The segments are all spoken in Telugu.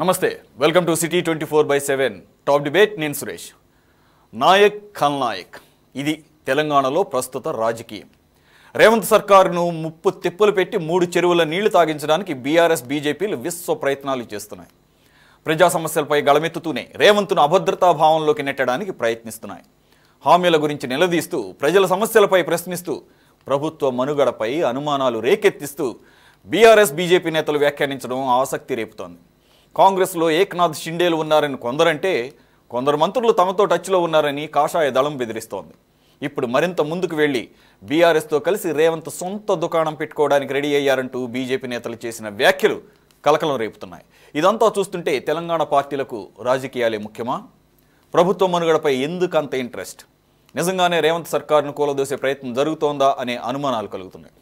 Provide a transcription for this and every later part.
నమస్తే welcome to city 24/7 top debate. నేను సురేష్. నాయక్ ఖల్నాయక్ ఇది తెలంగాణలో ప్రస్తుత రాజకీయం. రేవంత్ సర్కారును ముప్పు తిప్పలు పెట్టి 3 చెరువుల నీళ్లు తాగించడానికి బీఆర్ఎస్ బీజేపీలు విశ్వ ప్రయత్నాలు చేస్తున్నాయి. ప్రజా సమస్యలపై గళమెత్తుతూనే రేవంత్ను అభద్రతా భావంలోకి నెట్టడానికి ప్రయత్నిస్తున్నాయి. హామీల గురించి నిలదీస్తూ ప్రజల సమస్యలపై ప్రశ్నిస్తూ ప్రభుత్వ మనుగడపై అనుమానాలు రేకెత్తిస్తూ బీఆర్ఎస్ బీజేపీ నేతలు వ్యాఖ్యానించడం ఆసక్తి రేపుతోంది. కాంగ్రెస్లో ఏక్నాథ్ షిండేలు ఉన్నారని కొందరంటే, కొందరు మంత్రులు తమతో టచ్లో ఉన్నారని కాషాయ దళం బెదిరిస్తోంది. ఇప్పుడు మరింత ముందుకు వెళ్లి బీఆర్ఎస్తో కలిసి రేవంత్ సొంత దుకాణం పెట్టుకోవడానికి రెడీ అయ్యారంటూ బీజేపీ నేతలు చేసిన వ్యాఖ్యలు కలకలం రేపుతున్నాయి. ఇదంతా చూస్తుంటే తెలంగాణ పార్టీలకు రాజకీయాలే ముఖ్యమా? ప్రభుత్వ మనుగడపై ఎందుకు అంత ఇంట్రెస్ట్? నిజంగానే రేవంత్ సర్కారును కూలదోసే ప్రయత్నం జరుగుతోందా అనే అనుమానాలు కలుగుతున్నాయి.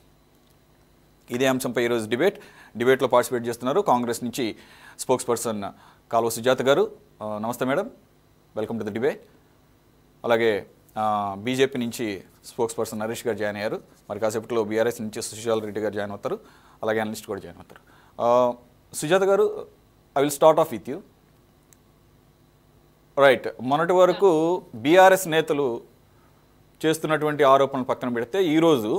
ఇదే అంశంపై ఈరోజు డిబేట్లో పార్టిసిపేట్ చేస్తున్నారు కాంగ్రెస్ నుంచి స్పోక్స్ పర్సన్ కాలువ సుజాత గారు. నమస్తే madam, welcome to the debate. అలాగే బీజేపీ నుంచి స్పోక్స్ పర్సన్ నరేష్ గారు జాయిన్ అయ్యారు. మరి కాసేపట్లో బీఆర్ఎస్ నుంచి సుశాల్ రెడ్డి గారు జాయిన్ అవుతారు. అలాగే అనలిస్ట్ కూడా జాయిన్ అవుతారు. సుజాత గారు, I will start of with you. Right, మొన్నటి వరకు బీఆర్ఎస్ నేతలు చేస్తున్నటువంటి ఆరోపణలు పక్కన పెడితే ఈరోజు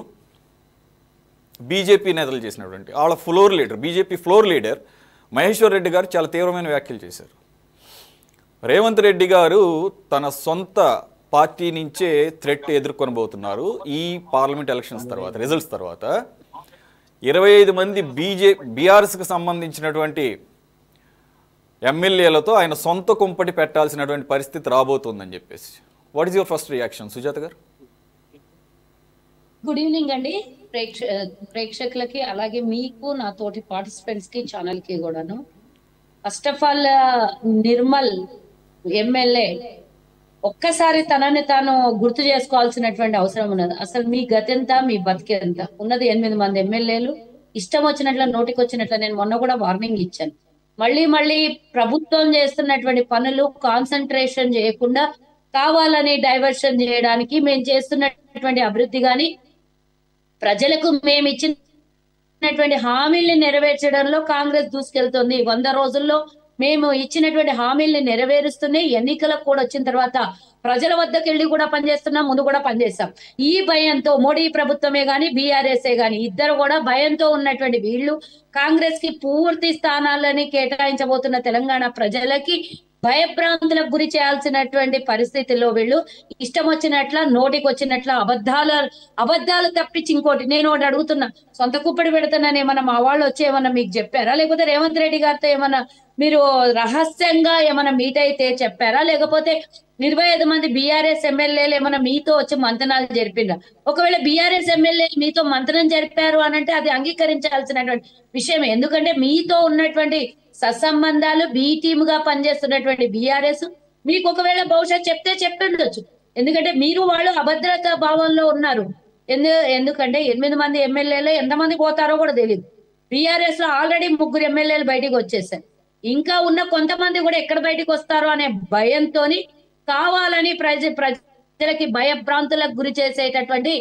బీజేపీ నేతలు చేసినటువంటి వాళ్ళ floor leader, BJP floor leader Maheshwar Reddy గారు చాలా తీవ్రమైన వ్యాఖ్యలు చేశారు. రేవంత్ రెడ్డి గారు తన సొంత పార్టీ నుంచే థ్రెట్ ఎదుర్కొనబోతున్నారు. ఈ పార్లమెంట్ ఎలక్షన్స్ తర్వాత, రిజల్ట్స్ తర్వాత 25 మంది బీఆర్ఎస్కి సంబంధించినటువంటి ఎమ్మెల్యేలతో ఆయన సొంత కుంపటి పెట్టాల్సినటువంటి పరిస్థితి రాబోతుందని చెప్పేసి. What is your first reaction Sujatha గారు? గుడ్ ఈవినింగ్ అండి ప్రేక్షకులకి, అలాగే మీకు, నా తోటి పార్టిసిపెంట్స్ కి, ఛానల్ కి కూడాను. First of all, Nirmal MLA ఒక్కసారి తనని తాను గుర్తు చేసుకోవాల్సినటువంటి అవసరం ఉన్నది. అసలు మీ గతెంత, మీ బతికెంత? ఉన్నది 8 మంది ఎమ్మెల్యేలు. ఇష్టం వచ్చినట్ల, నోటికి వచ్చినట్ల. నేను మొన్న కూడా వార్నింగ్ ఇచ్చాను. మళ్ళీ ప్రభుత్వం చేస్తున్నటువంటి పనులు కాన్సన్ట్రేషన్ చేయకుండా కావాలని డైవర్షన్ చేయడానికి మేము చేస్తున్నటువంటి అభివృద్ధి గాని, ప్రజలకు మేము ఇచ్చినటువంటి హామీల్ని నెరవేర్చడంలో కాంగ్రెస్ దూసుకెళ్తుంది. 100 రోజుల్లో మేము ఇచ్చినటువంటి హామీల్ని నెరవేరుస్తూనే ఎన్నికలకు కూడా వచ్చిన తర్వాత ప్రజల వద్దకు వెళ్ళి కూడా పనిచేస్తున్నాం, ముందు కూడా పనిచేస్తాం. ఈ భయంతో మోడీ ప్రభుత్వమే గాని, బీఆర్ఎస్ఏ గాని ఇద్దరు కూడా భయంతో ఉన్నటువంటి వీళ్ళు కాంగ్రెస్ కి పూర్తి స్థానాలని కేటాయించబోతున్న తెలంగాణ ప్రజలకి భయభ్రాంతులకు గురి చేయాల్సినటువంటి పరిస్థితుల్లో వీళ్ళు ఇష్టం వచ్చినట్ల, నోటికి వచ్చినట్ల అబద్ధాలు తప్పించి ఇంకోటి నేను ఒకటి అడుగుతున్నా. సొంత కుప్పడి పెడుతున్నాను ఏమన్నా మా వాళ్ళు వచ్చి ఏమన్నా మీకు చెప్పారా? లేకపోతే రేవంత్ రెడ్డి గారితో ఏమన్నా మీరు రహస్యంగా ఏమన్నా మీట్ అయితే చెప్పారా? లేకపోతే 25 మంది బీఆర్ఎస్ ఎమ్మెల్యేలు ఏమన్నా మీతో వచ్చి మంతనాలు జరిపిండ్రా? ఒకవేళ బీఆర్ఎస్ ఎమ్మెల్యేలు మీతో మంతనం జరిపారు అని అంటే అది అంగీకరించాల్సినటువంటి విషయం. ఎందుకంటే మీతో ఉన్నటువంటి సత్సంబంధాలు, బి టీమ్ గా పనిచేస్తున్నటువంటి బీఆర్ఎస్ మీకు ఒకవేళ భవిష్యత్ చెప్తే చెప్పిండొచ్చు. ఎందుకంటే మీరు వాళ్ళు అభద్రతా భావంలో ఉన్నారు. ఎందుకంటే 8 మంది ఎమ్మెల్యేలు ఎంతమంది పోతారో కూడా తెలియదు. బీఆర్ఎస్ లో ఆల్రెడీ 3 ఎమ్మెల్యేలు బయటికి వచ్చేసారు. ఇంకా ఉన్న కొంతమంది కూడా ఎక్కడ బయటికి వస్తారో అనే భయంతోని కావాలని ప్రజలకి భయభ్రాంతులకు గురి చేసేటటువంటి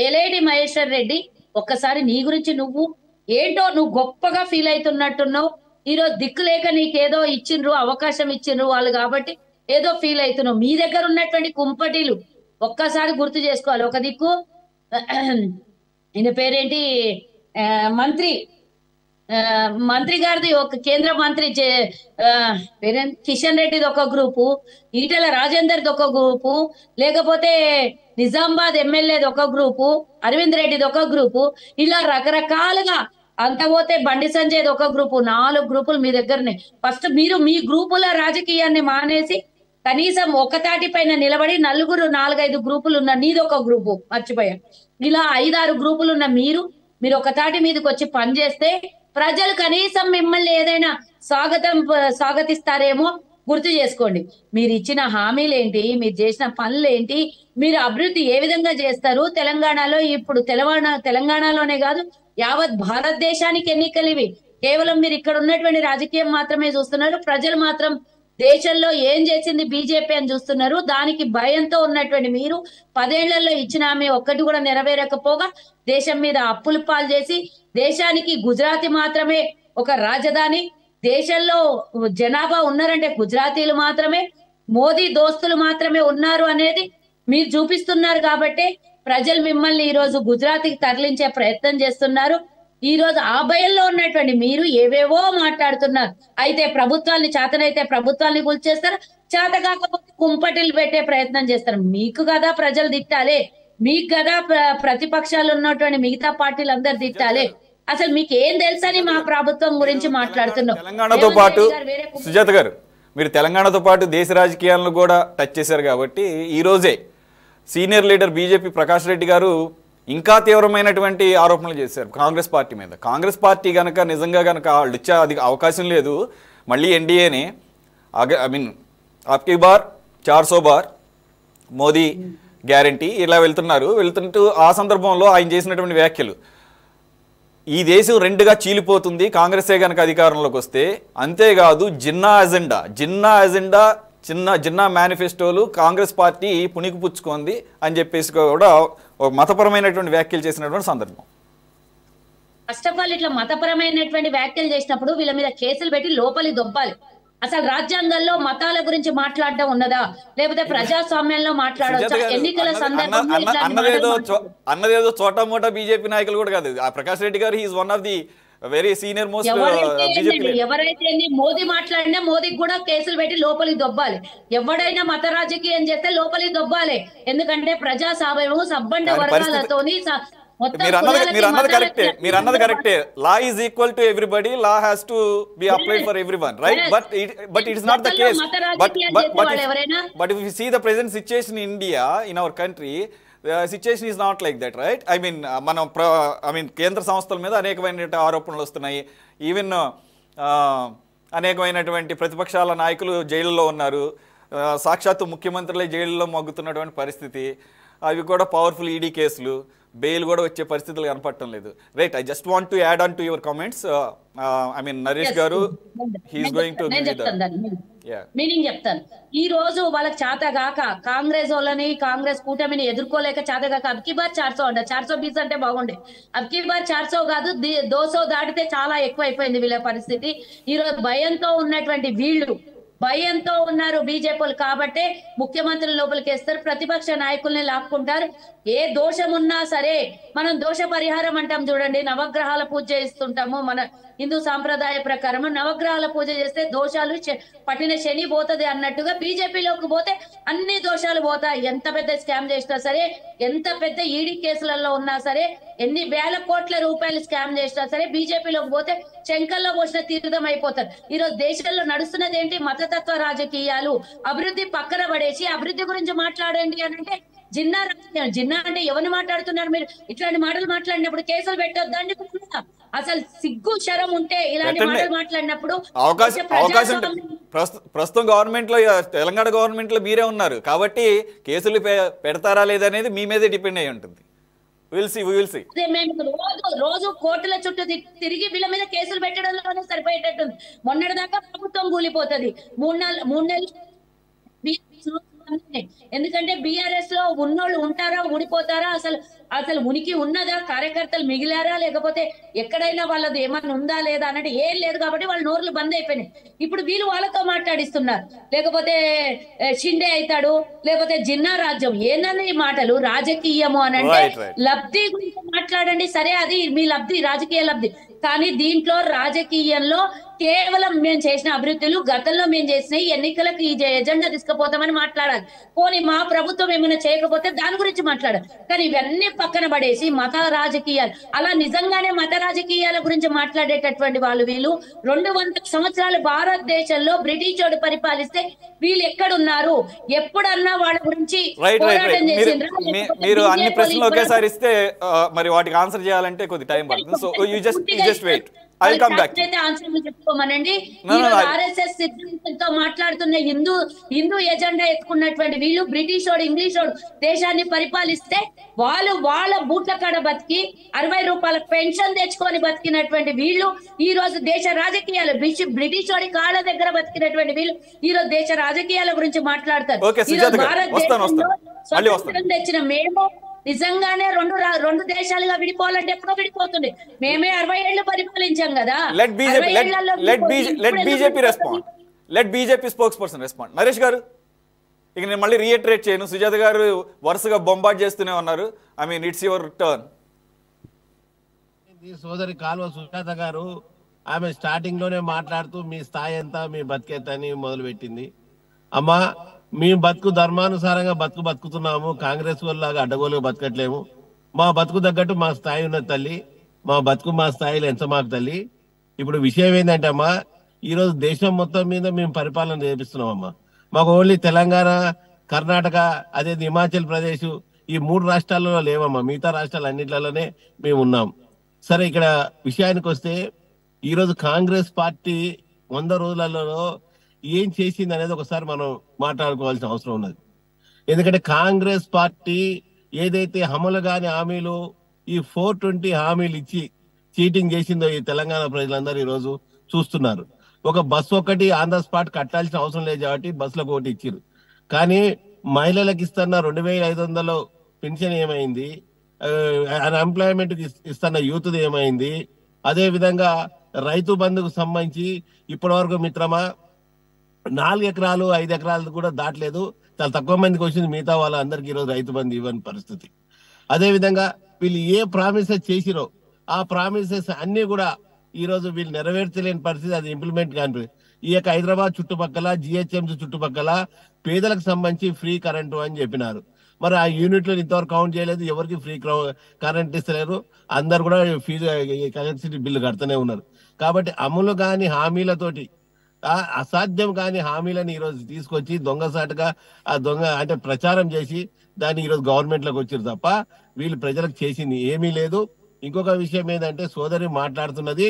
ఎలేటి మహేశ్వర్ రెడ్డి, ఒక్కసారి నీ గురించి నువ్వు ఏంటో నువ్వు గొప్పగా ఫీల్ అవుతున్నట్టున్నావు. ఈరోజు దిక్కు లేక నీకేదో ఇచ్చిండ్రు, అవకాశం ఇచ్చిండ్రు వాళ్ళు కాబట్టి ఏదో ఫీల్ అవుతున్నావు. మీ దగ్గర ఉన్నటువంటి కుంపటీలు ఒక్కసారి గుర్తు చేసుకోవాలి. ఒక దిక్కు ఈయన పేరేంటి, మంత్రి గారిది ఒక కేంద్ర మంత్రి కిషన్ రెడ్డిది ఒక గ్రూపు, ఈటెల రాజేందర్ది ఒక గ్రూపు, లేకపోతే నిజామాబాద్ ఎమ్మెల్యేది ఒక గ్రూపు, అరవింద్ రెడ్డిది ఒక గ్రూపు, ఇలా రకరకాలుగా అంత పోతే బండి సంజయ్ది ఒక గ్రూపు. 4 గ్రూపులు మీ దగ్గరనే. ఫస్ట్ మీరు మీ గ్రూపుల రాజకీయాన్ని మానేసి కనీసం ఒక తాటి పైన నిలబడి 4-5 గ్రూపులు ఉన్న నీది ఒక గ్రూపు మర్చిపోయా. ఇలా 5-6 గ్రూపులు ఉన్న మీరు ఒక తాటి మీదకి వచ్చి పనిచేస్తే ప్రజలు కనీసం మిమ్మల్ని ఏదైనా స్వాగతిస్తారేమో గుర్తు చేసుకోండి. మీరు ఇచ్చిన హామీలేంటి, మీరు చేసిన పనులేంటి, మీరు అభివృద్ధి ఏ విధంగా చేస్తారు తెలంగాణలో? ఇప్పుడు తెలంగాణలోనే కాదు, యావత్ భారతదేశానికి ఎన్నికలు ఇవి. కేవలం మీరు ఇక్కడ ఉన్నటువంటి రాజకీయం మాత్రమే చూస్తున్నారు. ప్రజలు మాత్రం దేశంలో ఏం చేసింది బీజేపీ అని చూస్తున్నారు. దానికి భయంతో ఉన్నటువంటి మీరు 10 ఏళ్లలో ఇచ్చిన హామీ ఒక్కటి కూడా నెరవేరకపోగా దేశం మీద అప్పులు పాలు చేసి, దేశానికి గుజరాత్ మాత్రమే ఒక రాజధాని, దేశంలో జనాభా ఉన్నారంటే గుజరాతీలు మాత్రమే, మోదీ దోస్తులు మాత్రమే ఉన్నారు అనేది మీరు చూపిస్తున్నారు. కాబట్టి ప్రజలు మిమ్మల్ని ఈ రోజు గుజరాతీకి తరలించే ప్రయత్నం చేస్తున్నారు. ఈ రోజు ఆ భయంలో ఉన్నటువంటి మీరు ఏవేవో మాట్లాడుతున్నారు. అయితే ప్రభుత్వాన్ని చేతనైతే ప్రభుత్వాన్ని కూల్చేస్తారు, చేత కాకపోతే కుంపటిలు పెట్టే ప్రయత్నం చేస్తారు. మీకు కదా ప్రజలు తిట్టాలి, మీకు కదా ప్రతిపక్షాలు ఉన్నటువంటి మిగతా పార్టీలు అందరు తిట్టాలి. అసలు మీకు ఏం తెలుసని మా ప్రభుత్వం గురించి మాట్లాడుతున్నాం. తెలంగాణతో పాటు సుజాత గారు, మీరు తెలంగాణతో పాటు దేశ రాజకీయాలను కూడా టచ్ చేశారు కాబట్టి ఈ రోజే senior leader BJP Prakash Reddy గారు ఇంకా తీవ్రమైనటువంటి ఆరోపణలు చేశారు కాంగ్రెస్ పార్టీ మీద. కాంగ్రెస్ పార్టీ కనుక నిజంగా కనుక వాళ్ళు ఇచ్చే అది అవకాశం లేదు, మళ్ళీ ఎన్డీఏని ఐ మీన్ అబ్కీ బార్ 400 బార్ మోదీ గ్యారంటీ ఇలా వెళ్తుంటూ ఆ సందర్భంలో ఆయన చేసినటువంటి వ్యాఖ్యలు, ఈ దేశం రెండుగా చీలిపోతుంది కాంగ్రెసే కనుక అధికారంలోకి వస్తే, అంతేకాదు జిన్నా ఎజెండా జిన్నా మేనిఫెస్టోలు కాంగ్రెస్ పార్టీ పుణికి పుచ్చుకుంది అని చెప్పేసి కూడా మతపరమైనటువంటి వ్యాఖ్యలు చేసినటువంటి సందర్భం. ఫస్ట్ ఆఫ్ ఆల్ ఇట్లా మతపరమైనటువంటి వ్యాఖ్యలు చేసినప్పుడు వీళ్ళ మీద కేసులు పెట్టి లోపలి దొబ్బాలి. అసలు రాజ్యాంగంలో మతాల గురించి మాట్లాడడం ఉన్నదా, లేకపోతే ప్రజాస్వామ్యంలో మాట్లాడొచ్చా? ఎన్నికల సందర్భంలో అన్నదేదో చోటా మోటా బీజేపీ నాయకులు కూడా కాదు. ఆ ప్రకాష్ రెడ్డి గారు he's one of the very senior most BJP. ఎవరైతే మోదీ మాట్లాడినా మోదీకి కూడా కేసులు పెట్టి లోపలికి దొబ్బాలి. ఎవడైనా మత రాజకీయం చేస్తే లోపలికి దొబ్బాలి. ఎందుకంటే ప్రజాస్వామ్యము సబ్బండ వర్గాలతోని మీరు అన్నది కరెక్టే. Law is equal to everybody, law has to be applied for everyone, right? But it is not the case. But if you see the present situation in India, in our country, the situation is not like that, right? I mean కేంద్ర సంస్థల మీద అనేకమైన ఆరోపణలు వస్తున్నాయి. ఈవెన్ అనేకమైనటువంటి ప్రతిపక్షాల నాయకులు జైలులో ఉన్నారు. సాక్షాత్తు ముఖ్యమంత్రులే జైలులో మగ్గుతున్నటువంటి పరిస్థితి. అవి కూడా పవర్ఫుల్ ఈడీ కేసులు, బెయిల్ కూడా వచ్చే పరిస్థితులు కనపడటం లేదు, right? I just want to add on to your comments. I mean Naresh గారు హీఈస్ గోయింగ్ టు మీనింగ్ చెప్తాను. ఈ రోజు వాళ్ళకి చేతగాక కాంగ్రెస్ కూటమిని ఎదుర్కోలేక చేతగాక అబ్కీ బార్ 400 అంట, 420 అంటే బాగుండే. అబ్కీ బార్ 400 కాదు, 200 దాటితే చాలా ఎక్కువ అయిపోయింది వీళ్ళ పరిస్థితి. ఈ రోజు భయంతో ఉన్నటువంటి వీళ్ళు భయంతో ఉన్నారు బీజేపీలు. కాబట్టి ముఖ్యమంత్రి లోపలికి వేస్తారు, ప్రతిపక్ష నాయకుల్ని లాక్కుంటారు. ఏ దోషం ఉన్నా సరే మనం దోష పరిహారం అంటాం చూడండి. నవగ్రహాల పూజ చేస్తుంటాము మన హిందూ సాంప్రదాయ ప్రకారం. నవగ్రహాల పూజ చేస్తే దోషాలు పట్టిన శని పోతుంది అన్నట్టుగా బీజేపీలోకి పోతే అన్ని దోషాలు పోతాయి. ఎంత పెద్ద స్కామ్ చేసినా సరే, ఎంత పెద్ద ఈడీ కేసులలో ఉన్నా సరే, ఎన్ని వేల కోట్ల రూపాయలు స్కామ్ చేసినా సరే బీజేపీలోకి పోతే చెంకల్లో పోసిన తీర్థం అయిపోతారు. ఈ రోజు దేశంలో నడుస్తున్నది ఏంటి? మతతత్వ రాజకీయాలు. అభివృద్ధి పక్కన పడేసి అభివృద్ధి గురించి మాట్లాడండి అని అంటే జిన్నా రాజకీయం. జిన్నా అంటే ఎవరిని మాట్లాడుతున్నారు మీరు? ఇట్లాంటి మాటలు మాట్లాడినప్పుడు కేసులు పెట్టొద్దండి. అసలు సిగ్గు శరం ఉంటే ఇలాంటి మాటలు మాట్లాడినప్పుడు ప్రస్తుతం గవర్నమెంట్ లో, తెలంగాణ గవర్నమెంట్ లో మీరే ఉన్నారు కాబట్టి కేసులు పెడతారా లేదనేది మీ మీదే డిపెండ్ అయి ఉంటుంది. రోజు కోర్టుల చుట్టూ తిరిగి వీళ్ళ మీద కేసులు పెట్టడంలోనే సరిపోయేటట్టుంది. మొన్నటిదాకా ప్రభుత్వం కూలిపోతుంది. 3 నెలలు ఎందుకంటే బీఆర్ఎస్ లో ఉన్నోళ్ళు ఉంటారా, ఊడిపోతారా? అసలు ఉనికి ఉన్నదా? కార్యకర్తలు మిగిలారా? లేకపోతే ఎక్కడైనా వాళ్ళది ఏమన్నా ఉందా లేదా అన్నట్టు ఏం లేదు. కాబట్టి వాళ్ళ నోర్లు బంద్ అయిపోయినాయి. ఇప్పుడు వీళ్ళు వాళ్ళతో మాట్లాడిస్తున్నారు. లేకపోతే షిండే అవుతాడు, లేకపోతే జిన్నా రాజ్యం. ఏందన్న ఈ మాటలు? రాజకీయము అని అంటే లబ్ధి గురించి మాట్లాడండి, సరే అది మీ లబ్ధి, రాజకీయ లబ్ధి. కానీ దీంట్లో రాజకీయంలో కేవలం మేము చేసిన అభివృద్ధులు, గతంలో మేము చేసిన ఎన్నికలకు ఈ ఎజెండా తీసుకుపోతామని మాట్లాడాలి. పోనీ మా ప్రభుత్వం ఏమైనా చేయకపోతే దాని గురించి మాట్లాడాలి. కానీ ఇవన్నీ పక్కన పడేసి మత రాజకీయాలు, అలా నిజంగానే మత రాజకీయాల గురించి మాట్లాడేటటువంటి వాళ్ళు వీళ్ళు. 200 సంవత్సరాలు భారతదేశంలో బ్రిటిష్ వాడు పరిపాలిస్తే వీళ్ళు ఎక్కడున్నారు? ఎప్పుడన్నా వాళ్ళ గురించి పోరాటం చేసిండ్రా? మీరు అన్ని ప్రశ్నలు ఒకేసారి ఇస్తే మరి వాటికి ఆన్సర్ చేయాలంటే కొద్ది టైం పడుతుంది. So you just wait. చెప్పుకోమనండి. ఆర్ఎస్ఎస్ సిద్ధాంతంతో మాట్లాడుతున్న హిందూ ఎజెండా ఎత్తుకున్నటువంటి వీళ్ళు బ్రిటిష్ వాడు, ఇంగ్లీష్ వాడు దేశాన్ని పరిపాలిస్తే వాళ్ళ బూట్ల కాడ బతికి 60 రూపాయల పెన్షన్ తెచ్చుకొని బతికినటువంటి వీళ్ళు ఈ రోజు దేశ రాజకీయాలు, బ్రిటిష్ వాడి కాళ్ళ దగ్గర బతికినటువంటి వీళ్ళు ఈ రోజు దేశ రాజకీయాల గురించి మాట్లాడతారు. భారతదేశంలో స్వతంత్రం తెచ్చిన మేము నిజంగానే రెండు దేశాలుగా విడిపోవాలంటే ఎప్పుడో విడిపోతుంది. మేమే 60 ఏళ్ళు పరిపాలించాం కదా. Let BJP spokes person respond. Naresh గారు, ఇక నేను మళ్ళీ రీఇటరేట్ చేయను, సుజాత గారు వరుసగా బొంబార్డ్ చేస్తూనే ఉన్నారు. I mean it's your turn. సోదరి కాల్వ సుజాత గారు ఆమె స్టార్టింగ్ లోనే మాట్లాడుతూ మీ స్థాయి ఎంత, మీ బతికెంత అని మొదలు పెట్టింది. అమ్మా, మీ బతుకు ధర్మానుసారంగా బతుకుతున్నాము, కాంగ్రెస్ వాళ్ళలాగా అడ్డగోలుగా బతకట్లేము. మా బతుకు తగ్గట్టు మా స్థాయి ఉన్నది తల్లి, మా బతుకు మా స్థాయిలో ఎంత మాకు తల్లి. ఇప్పుడు విషయం ఏంటంటే అమ్మా, ఈ రోజు దేశం మొత్తం మీద మేము పరిపాలన చేపిస్తున్నాం అమ్మా. మాకు ఓన్లీ తెలంగాణ, కర్ణాటక, అదే హిమాచల్ ప్రదేశ్, ఈ 3 రాష్ట్రాలలో లేవమ్మా. మిగతా రాష్ట్రాలు అన్నిట్లలోనే మేము ఉన్నాం. సరే, ఇక్కడ విషయానికి వస్తే ఈ రోజు కాంగ్రెస్ పార్టీ 100 రోజులలో ఏం చేసింది అనేది ఒకసారి మనం మాట్లాడుకోవాల్సిన అవసరం ఉన్నది. ఎందుకంటే కాంగ్రెస్ పార్టీ ఏదైతే అమలు కాని హామీలు, ఈ 420 హామీలు ఇచ్చి చీటింగ్ చేసిందో ఈ తెలంగాణ ప్రజలందరూ ఈ రోజు చూస్తున్నారు. ఒక బస్సు ఒకటి ఆన్ ద స్పాట్ కట్టాల్సిన అవసరం లేదు కాబట్టి బస్సులకు ఒకటి ఇచ్చారు. కానీ మహిళలకు ఇస్తున్న 2500 పెన్షన్ ఏమైంది, అన్ఎంప్లాయ్మెంట్ ఇస్తున్న యూత్ ఏమైంది, అదే విధంగా రైతు బంధుకు సంబంధించి ఇప్పటి వరకు మిత్రమా 4 ఎకరాలు 5 ఎకరాలు కూడా దాటలేదు, చాలా తక్కువ మందికి వచ్చింది. మిగతా వాళ్ళందరికీ ఈరోజు రైతు బంధు ఇవ్వని పరిస్థితి. అదే విధంగా వీళ్ళు ఏ ప్రామిసెస్ చేసిరో ఆ ప్రామిసెస్ అన్ని కూడా ఈ రోజు వీళ్ళు నెరవేర్చలేని పరిస్థితి, అది ఇంప్లిమెంట్ కాని. ఈ యొక్క హైదరాబాద్ చుట్టుపక్కల, జిహెచ్ఎంసీ చుట్టుపక్కల పేదలకు సంబంధించి ఫ్రీ కరెంటు అని చెప్పినారు. మరి ఆ యూనిట్ లో ఇంతవరకు కౌంట్ చేయలేదు, ఎవరికి ఫ్రీ కరెంట్ ఇస్తలేరు, అందరు కూడా ఫీజు ఎలక్ట్రిసిటీ బిల్లు కడుతూనే ఉన్నారు. కాబట్టి అమలు కాని హామీలతోటి, అసాధ్యం కాని హామీలను ఈ రోజు తీసుకొచ్చి దొంగసాటుగా అంటే ప్రచారం చేసి దాన్ని ఈ రోజు గవర్నమెంట్ లోకి వచ్చారు తప్ప వీళ్ళు ప్రజలకు చేసింది ఏమీ లేదు. ఇంకొక విషయం ఏంటంటే సోదరి మాట్లాడుతున్నది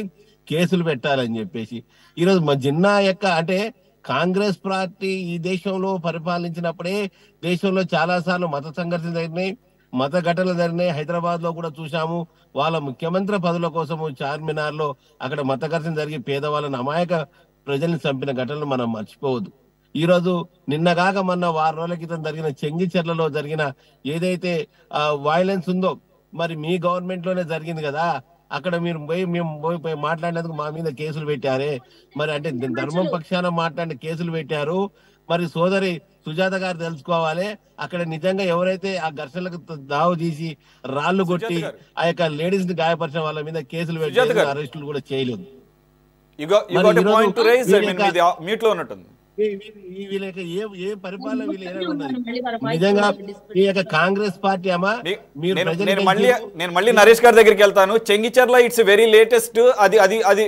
కేసులు పెట్టాలని చెప్పేసి. ఈరోజు మా జిన్నా యొక్క అంటే కాంగ్రెస్ పార్టీ ఈ దేశంలో పరిపాలించినప్పుడే దేశంలో చాలా సార్లు మత సంఘర్షణ జరిగినాయి, మత ఘటనలు జరిగినాయి. హైదరాబాద్ లో కూడా చూసాము, వాళ్ళ ముఖ్యమంత్రి పదవుల కోసము చార్మినార్ లో అక్కడ మత ఘర్షణ జరిగి పేదవాళ్ళని, అమాయక ప్రజల్ని చంపిన ఘటనలు మనం మర్చిపోవద్దు. ఈ రోజు నిన్నగాక మొన్న 6 రోజుల క్రితం జరిగిన చెంగిచెర్లలో జరిగిన ఏదైతే వైలెన్స్ ఉందో, మరి మీ గవర్నమెంట్ లోనే జరిగింది కదా, అక్కడ మీరు మేము పోయి మాట్లాడినందుకు మా మీద కేసులు పెట్టారే. మరి అంటే ధర్మం పక్షాన మాట్లాడిన కేసులు పెట్టారు. మరి సోదరి సుజాత గారు తెలుసుకోవాలి, అక్కడ నిజంగా ఎవరైతే ఆ ఘర్షణలకు దావు తీసి రాళ్లు కొట్టి ఆ యొక్క లేడీస్ ని గాయపరిచిన వాళ్ళ మీద కేసులు పెట్టారు, అరెస్టులు కూడా చేయలేదు. ఏ పరిపాలన నిజంగా ఈ యొక్క కాంగ్రెస్ పార్టీ అమ్మా. నేను మళ్ళీ నరేష్ గారి దగ్గరికి వెళ్తాను. చెంగిచెర్ల ఇట్స్ వెరీ లేటెస్ట్, అది అది అది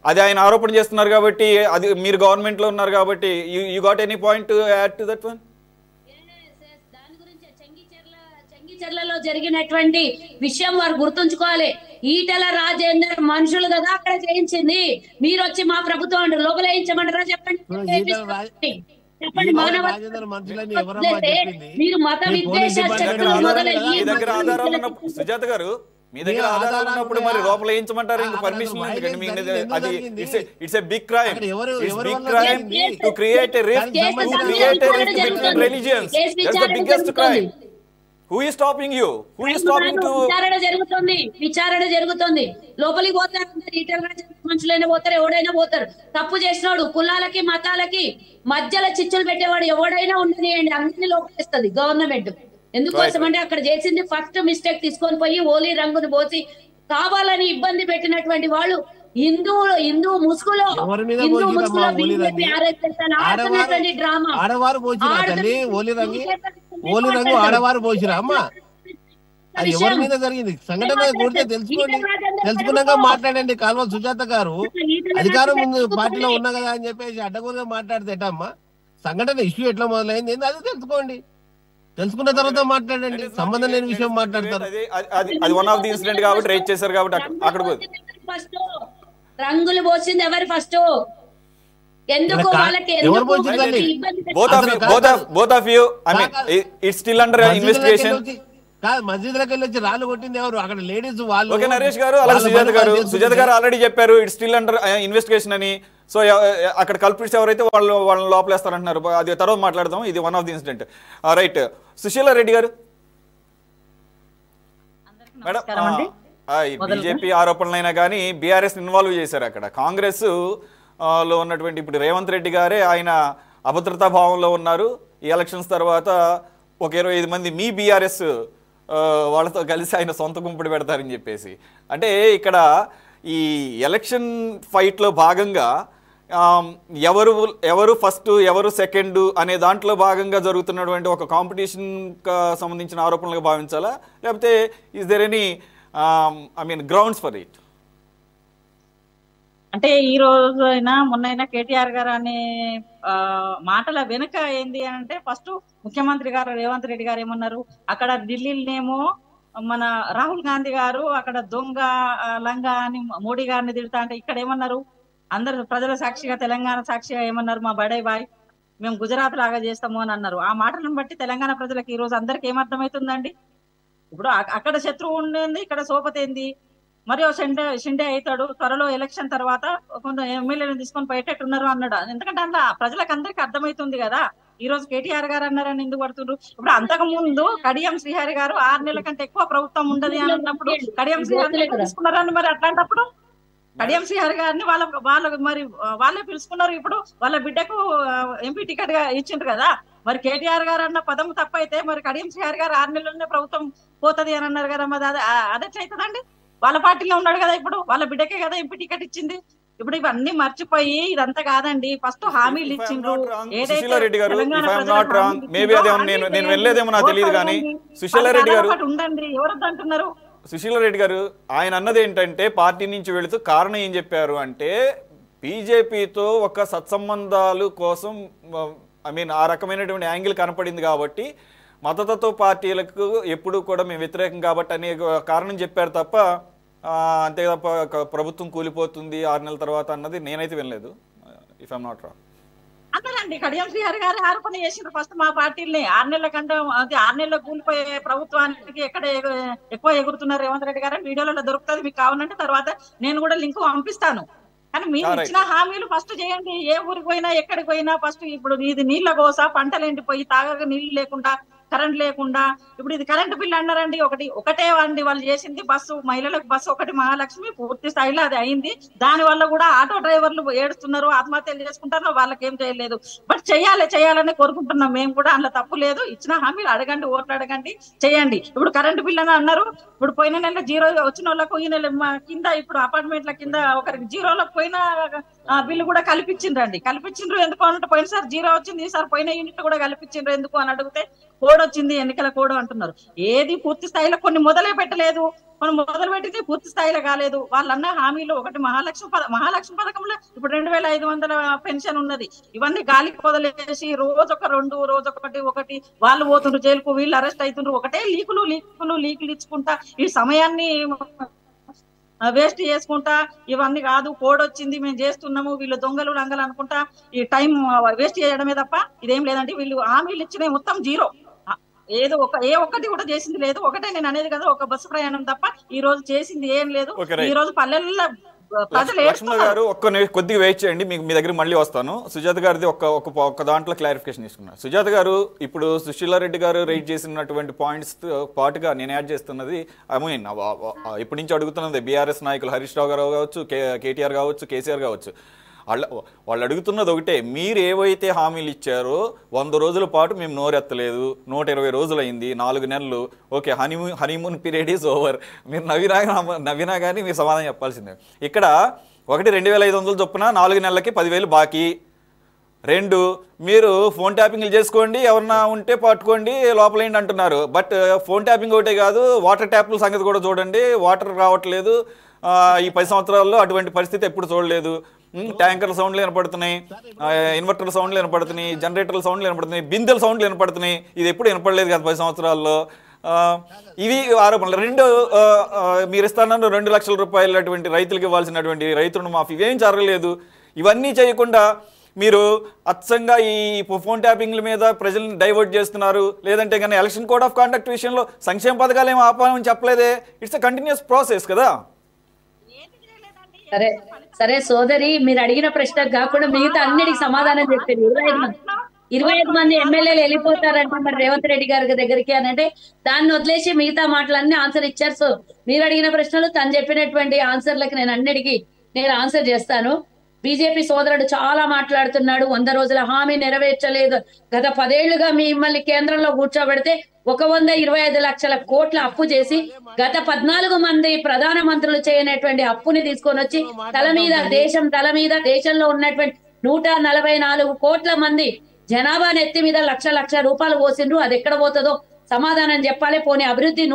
అది ఆయన ఆరోపణ చేస్తున్నారు కాబట్టి, అది మీరు గవర్నమెంట్ లో ఉన్నారు కాబట్టి, you got any point to add to that one? దాని గురించి చెంగిచెర్లలో జరిగినటువంటి విషయం వారు గుర్తుంచుకోవాలి. ఈటెల రాజేందర్ మనుషులు కదా అక్కడ చేయించింది, మీరు వచ్చి మా ప్రభుత్వం లోపల వేయించమంటారా చెప్పండి. చెప్పండి, మీరు మత సుజాత గారు మీ దగ్గర ఆధారాలు ఉన్నప్పుడు మరి లోపల వేయించమంటారు, ఇంకా పర్మిషన్ అది it's a big crime. It's big crime to create a rift, to create a rift between religions. That's the biggest crime. Who is stopping you? Who is stopping to? విచారణ జరుగుతుంది. లోపలికి పోతారు, మనుషులైనా పోతారు, ఎవడైనా పోతారు. తప్పు చేసినాడు కులాలకి మతాలకి మధ్యలో చిచ్చులు పెట్టేవాడు ఎవడైనా ఉండనియండి, అందరినీ లోపలిస్తుంది గవర్నమెంట్. ఎందుకోసం అంటే అక్కడ చేసింది ఫస్ట్ మిస్టేక్, తీసుకొని పోయి హోలీ రంగును పోసి కావాలని ఇబ్బంది పెట్టినటువంటి వాళ్ళు హిందూ ముసుగులో డ్రామా. ఓలి రంగు ఆడవారు పోసిరా అమ్మా, అది ఎవరి మీద జరిగింది సంఘటన కూడా తెలుసుకోండి, తెలుసుకున్నాక మాట్లాడండి. కాల్వ సుజాత గారు అధికారం ముందు పార్టీలో ఉన్నా కదా అని చెప్పేసి అడ్డగోలుగా మాట్లాడితే ఎట్టమ్మా, సంఘటన ఇష్యూ ఎట్లా మొదలైంది అది తెలుసుకోండి, తెలుసుకున్న తర్వాత మాట్లాడండి. సంబంధం లేని విషయం మాట్లాడతారు. అది వన్ ఆఫ్ ది ఇన్సిడెంట్ కాబట్టి రేట్ చేశారు కాబట్టి అక్కడ ఫస్ట్ రంగులు పోసింది ఎవరు ఫస్ట్, ఎందుకు వాళ్ళకి both of you, I mean it's still under investigation. కాదు, మస్జిద్లోకి వెళ్ళి వచ్చి రాళ్ళు కొట్టింది ఎవరు? అక్కడ లేడీస్ వాళ్ళు. ఓకే నరేష్ గారు, అలాగే సుజాత గారు ఆల్రెడీ చెప్పారు ఇట్స్ స్టిల్ అండర్ ఇన్వెస్టిగేషన్ అని. సో అక్కడ కల్పిట్స్ ఎవరైతే వాళ్ళని లోపలేస్తారంటున్నారు, అది తర్వాత మాట్లాడదాం. ఇది one of the incident. Right, Sushila Reddy గారు. మేడం నమస్కారం అండి. బీజేపీ ఆరోపణలైనా కానీ బీఆర్ఎస్ ఇన్వాల్వ్ చేశారు అక్కడ. కాంగ్రెస్ లో ఉన్నటువంటి ఇప్పుడు రేవంత్ రెడ్డి గారే ఆయన అభద్రతా భావంలో ఉన్నారు. ఈ ఎలక్షన్స్ తర్వాత ఒక 25 మంది మీ బీఆర్ఎస్ వాళ్ళతో కలిసి ఆయన సొంత గుంపుడు పెడతారని చెప్పేసి, అంటే ఇక్కడ ఈ ఎలక్షన్ ఫైట్లో భాగంగా ఎవరు ఫస్ట్ ఎవరు సెకండ్ అనే దాంట్లో భాగంగా జరుగుతున్నటువంటి ఒక కాంపిటీషన్కి సంబంధించిన ఆరోపణలుగా భావించాలా, లేకపోతే is there any grounds for it? అంటే ఈ రోజు అయినా మొన్నైనా కేటీఆర్ గారు అనే మాటల వెనుక ఏంది అంటే, ఫస్ట్ ముఖ్యమంత్రి గారు రేవంత్ రెడ్డి గారు ఏమన్నారు, అక్కడ ఢిల్లీనేమో మన రాహుల్ గాంధీ గారు అక్కడ దొంగ లంగా అని మోడీ గారిని తిడతా అంటే, ఇక్కడ ఏమన్నారు, అందరు ప్రజల సాక్షిగా తెలంగాణ సాక్షిగా ఏమన్నారు, మా బడే బాయ్ మేము గుజరాత్ లాగా చేస్తాము అని అన్నారు. ఆ మాటలను బట్టి తెలంగాణ ప్రజలకు ఈ రోజు అందరికి ఏమర్థమవుతుందండి? ఇప్పుడు అక్కడ శత్రువు ఉండేది, ఇక్కడ సోపతేంది, మరి షిండే అవుతాడు త్వరలో ఎలక్షన్ తర్వాత కొంత ఎమ్మెల్యేలను తీసుకొని పోయేటట్టున్నారు అన్నాడు. ఎందుకంటే అందులో ప్రజలకు అందరికి అర్థమవుతుంది కదా. ఈ రోజు కేటీఆర్ గారు అన్నారని ఎందుకు పడుతుండ్రు? ఇప్పుడు అంతకు ముందు కడియం శ్రీహరి గారు 6 నెలల కంటే ఎక్కువ ప్రభుత్వం ఉండదు అని అన్నప్పుడు కడియం శ్రీహరి తీసుకున్నారని, మరి అట్లాంటప్పుడు కడియం శ్రీహరి గారిని వాళ్ళే పిలుచుకున్నారు. ఇప్పుడు వాళ్ళ బిడ్డకు ఎంపీ టికెట్ గా ఇచ్చిండ్రు కదా. మరి కేటీఆర్ గారు అన్న పదం తప్పైతే మరి కడియం శ్రీహరి గారు 6 నెలల్లోనే ప్రభుత్వం పోతుంది అని అన్నారు కదా. మరి అదెట్లయితుందండి? వాళ్ళ పార్టీలో ఉన్నాడు కదా, ఇప్పుడు వాళ్ళ బిడ్డకే కదా ఎంపీ టికెట్ ఇచ్చింది. ఇప్పుడు ఇవన్నీ మర్చిపోయి ఇదంతా కాదండి, ఫస్ట్ హామీలు ఇచ్చిండ్రు. ఉండండి, ఎవరొద్దు అంటున్నారు? సుశీల రెడ్డి గారు ఆయన అన్నది ఏంటంటే, పార్టీ నుంచి వెళుతూ కారణం ఏం చెప్పారు అంటే, బీజేపీతో ఒక సత్సంబంధాలు కోసం ఆ రకమైనటువంటి యాంగిల్ కనపడింది కాబట్టి మతతత్వ పార్టీలకు ఎప్పుడు కూడా మేము వ్యతిరేకం కాబట్టి అనే కారణం చెప్పారు తప్ప, అంతే తప్ప ప్రభుత్వం కూలిపోతుంది 6 నెలల తర్వాత అన్నది నేనైతే వినలేదు. If I'm not wrong. అంతేనండి, కడియం శ్రీహరి గారు ఆరోపణ చేసిండ్రు ఫస్ట్ మా పార్టీని 6 నెలల కంటే, అది 6 నెలలు కూలిపోయే ప్రభుత్వానికి ఎక్కడ ఎక్కువ ఎగురుతున్నారు రేవంత్ రెడ్డి గారు వీడియోలలో దొరుకుతుంది, మీకు కావాలంటే తర్వాత నేను కూడా లింక్ పంపిస్తాను. కానీ మీరు ఇచ్చిన హామీలు ఫస్ట్ చేయండి. ఏ ఊరికి పోయినా ఎక్కడికి పోయినా ఫస్ట్ ఇప్పుడు ఇది నీళ్ళ కోస, పంటలు ఎండిపోయి తాగక నీళ్లు లేకుండా, కరెంట్ లేకుండా, ఇప్పుడు ఇది కరెంట్ బిల్ అన్నారండి. ఒకటే అండి వాళ్ళు చేసింది, బస్సు మహిళలకు బస్సు ఒకటి మహాలక్ష్మి పూర్తి స్థాయిలో అది అయింది. దాని వల్ల కూడా ఆటో డ్రైవర్లు ఏడుస్తున్నారు, ఆత్మహత్యలు చేసుకుంటారు, వాళ్ళకేం చేయలేదు. బట్ చేయాలని కోరుకుంటున్నాం మేము కూడా, అందులో తప్పు లేదు. ఇచ్చిన హామీలు అడగండి, ఓట్లు అడగండి, చేయండి. ఇప్పుడు కరెంట్ బిల్ అని అన్నారు, ఇప్పుడు పోయిన నెల జీరో వచ్చిన వాళ్ళకు ఈ నెల కింద ఇప్పుడు అపార్ట్మెంట్ల కింద ఒకరికి జీరోలకు పోయిన బిల్లు కూడా కల్పించిండ్రు ఎందుకు అన్నట్టు, పోయినసారి జీరో వచ్చింది, ఈసారి పోయిన యూనిట్ కూడా కల్పించిండ్రు ఎందుకు అని అడిగితే కోడ్ వచ్చింది, ఎన్నికల కోడ్ అంటున్నారు. ఏది పూర్తి స్థాయిలో కొన్ని మొదలే పెట్టలేదు, మనం మొదలు పెట్టింది పూర్తి స్థాయిలో కాలేదు. వాళ్ళన్న హామీలు ఒకటి మహాలక్ష్మి పథకంలో ఇప్పుడు 2500 పెన్షన్ ఉన్నది. ఇవన్నీ గాలికి వదిలేసి రోజొక 2 రోజొకటి వాళ్ళు పోతుండ్రు జైలుకు, వీళ్ళు అరెస్ట్ అవుతుండ్రు. ఒకటే లీకులు ఇచ్చుకుంటా ఈ సమయాన్ని వేస్ట్ చేసుకుంటా, ఇవన్నీ కాదు కోడ్ వచ్చింది మేము చేస్తున్నాము, వీళ్ళు దొంగలు లంగలు అనుకుంటా ఈ టైం వేస్ట్ చేయడమే తప్ప ఇదేం లేదండి. వీళ్ళు హామీలు ఇచ్చినవి మొత్తం జీరో, ఏ ఒక్కటి కూడా చేసింది లేదు. ఒకటే నేను అనేది కదా, ఒక బస్సు ప్రయాణం తప్ప ఈ రోజు చేసింది ఏం లేదు. ఈ రోజు పల్లెల్లో లక్ష్మణ్ గారు కొద్దిగా వెయిట్ చేయండి, మీ దగ్గర మళ్ళీ వస్తాను. సుజాత గారిది ఒక్క దాంట్లో క్లారిఫికేషన్ తీసుకున్నాను. సుజాత గారు, ఇప్పుడు సుశీల రెడ్డి గారు రైట్ చేసినటువంటి పాయింట్స్ పాటుగా నేను యాడ్ చేస్తున్నది, ఇప్పటి నుంచి అడుగుతున్నది బీఆర్ఎస్ నాయకులు హరీష్ రావు గారు కావచ్చు, కేటీఆర్ కావచ్చు, కేసీఆర్ కావచ్చు, వాళ్ళు అడుగుతున్నది ఒకటే, మీరు ఏవైతే హామీలు ఇచ్చారో 100 రోజుల పాటు మేము నోరెత్తలేదు, 120 రోజులు అయింది, 4 నెలలు, okay honeymoon period is over. మీరు నవ్వినా కానీ మీరు సమాధానం చెప్పాల్సిందే. ఇక్కడ 2500 చొప్పున 4 నెలలకి 10,000 బాకీ. 2, మీరు ఫోన్ ట్యాపింగ్లు చేసుకోండి, ఎవరన్నా ఉంటే పట్టుకోండి, లోపల ఏంటి అంటున్నారు. బట్ ఫోన్ ట్యాపింగ్ ఒకటే కాదు, వాటర్ ట్యాప్ల సంగతి కూడా చూడండి. వాటర్ రావట్లేదు, ఈ 10 సంవత్సరాల్లో అటువంటి పరిస్థితి ఎప్పుడు చూడలేదు. ట్యాంకర్ల సౌండ్లు వినపడుతున్నాయి, ఇన్వర్టర్ సౌండ్లు వినపడుతున్నాయి, జనరేటర్ల సౌండ్లు వినపడుతున్నాయి, బిందెల సౌండ్లు వినపడుతున్నాయి. ఇది ఎప్పుడు వినపడలేదు కదా 10 సంవత్సరాల్లో. ఇవి ఆరోపణలు. 2, మీరు ఇస్తానన్న 2 లక్షల రూపాయలు అటువంటి రైతులకు ఇవ్వాల్సినటువంటి రైతు రుణమాఫీ ఇవేం జరగలేదు. ఇవన్నీ చేయకుండా మీరు అచ్చంగా ఈ ఫోన్ ట్యాపింగ్ల మీద ప్రజల్ని డైవర్ట్ చేస్తున్నారు. లేదంటే కానీ ఎలక్షన్ కోడ్ ఆఫ్ కాండక్ట్ విషయంలో సంక్షేమ పథకాలు ఏమో ఆపాలని చెప్పలేదే. ఇట్స్ ఎ కంటిన్యూస్ ప్రాసెస్ కదా. సరే సోదరి, మీరు అడిగిన ప్రశ్నకు కాకుండా మిగతా అన్నిటికి సమాధానం చెప్పారు. 25 మంది ఎమ్మెల్యేలు వెళ్ళిపోతారంటే మరి రేవంత్ రెడ్డి గారి దగ్గరికి అని అంటే దాన్ని వదిలేసి మిగతా మాటలన్నీ ఆన్సర్ ఇచ్చారు. సో మీరు అడిగిన ప్రశ్నలు తను చెప్పినటువంటి ఆన్సర్లకి నేను అన్నిటికీ ఆన్సర్ చేస్తాను. బీజేపీ సోదరుడు చాలా మాట్లాడుతున్నాడు, 100 రోజుల హామీ నెరవేర్చలేదు, గత 10 ఏళ్లుగా మిమ్మల్ని కేంద్రంలో కూర్చోబెడితే 125 లక్షల కోట్ల అప్పు చేసి గత 14 మంది ప్రధాన మంత్రులు చేయనటువంటి అప్పుని తీసుకొని వచ్చి తల మీద దేశంలో ఉన్నటువంటి 144 కోట్ల మంది జనాభా నెత్తి మీద లక్ష రూపాయలు పోసిండ్రు. అది ఎక్కడ పోతుందో సమాధానం చెప్పాలి. పోనీ అభివృద్ధి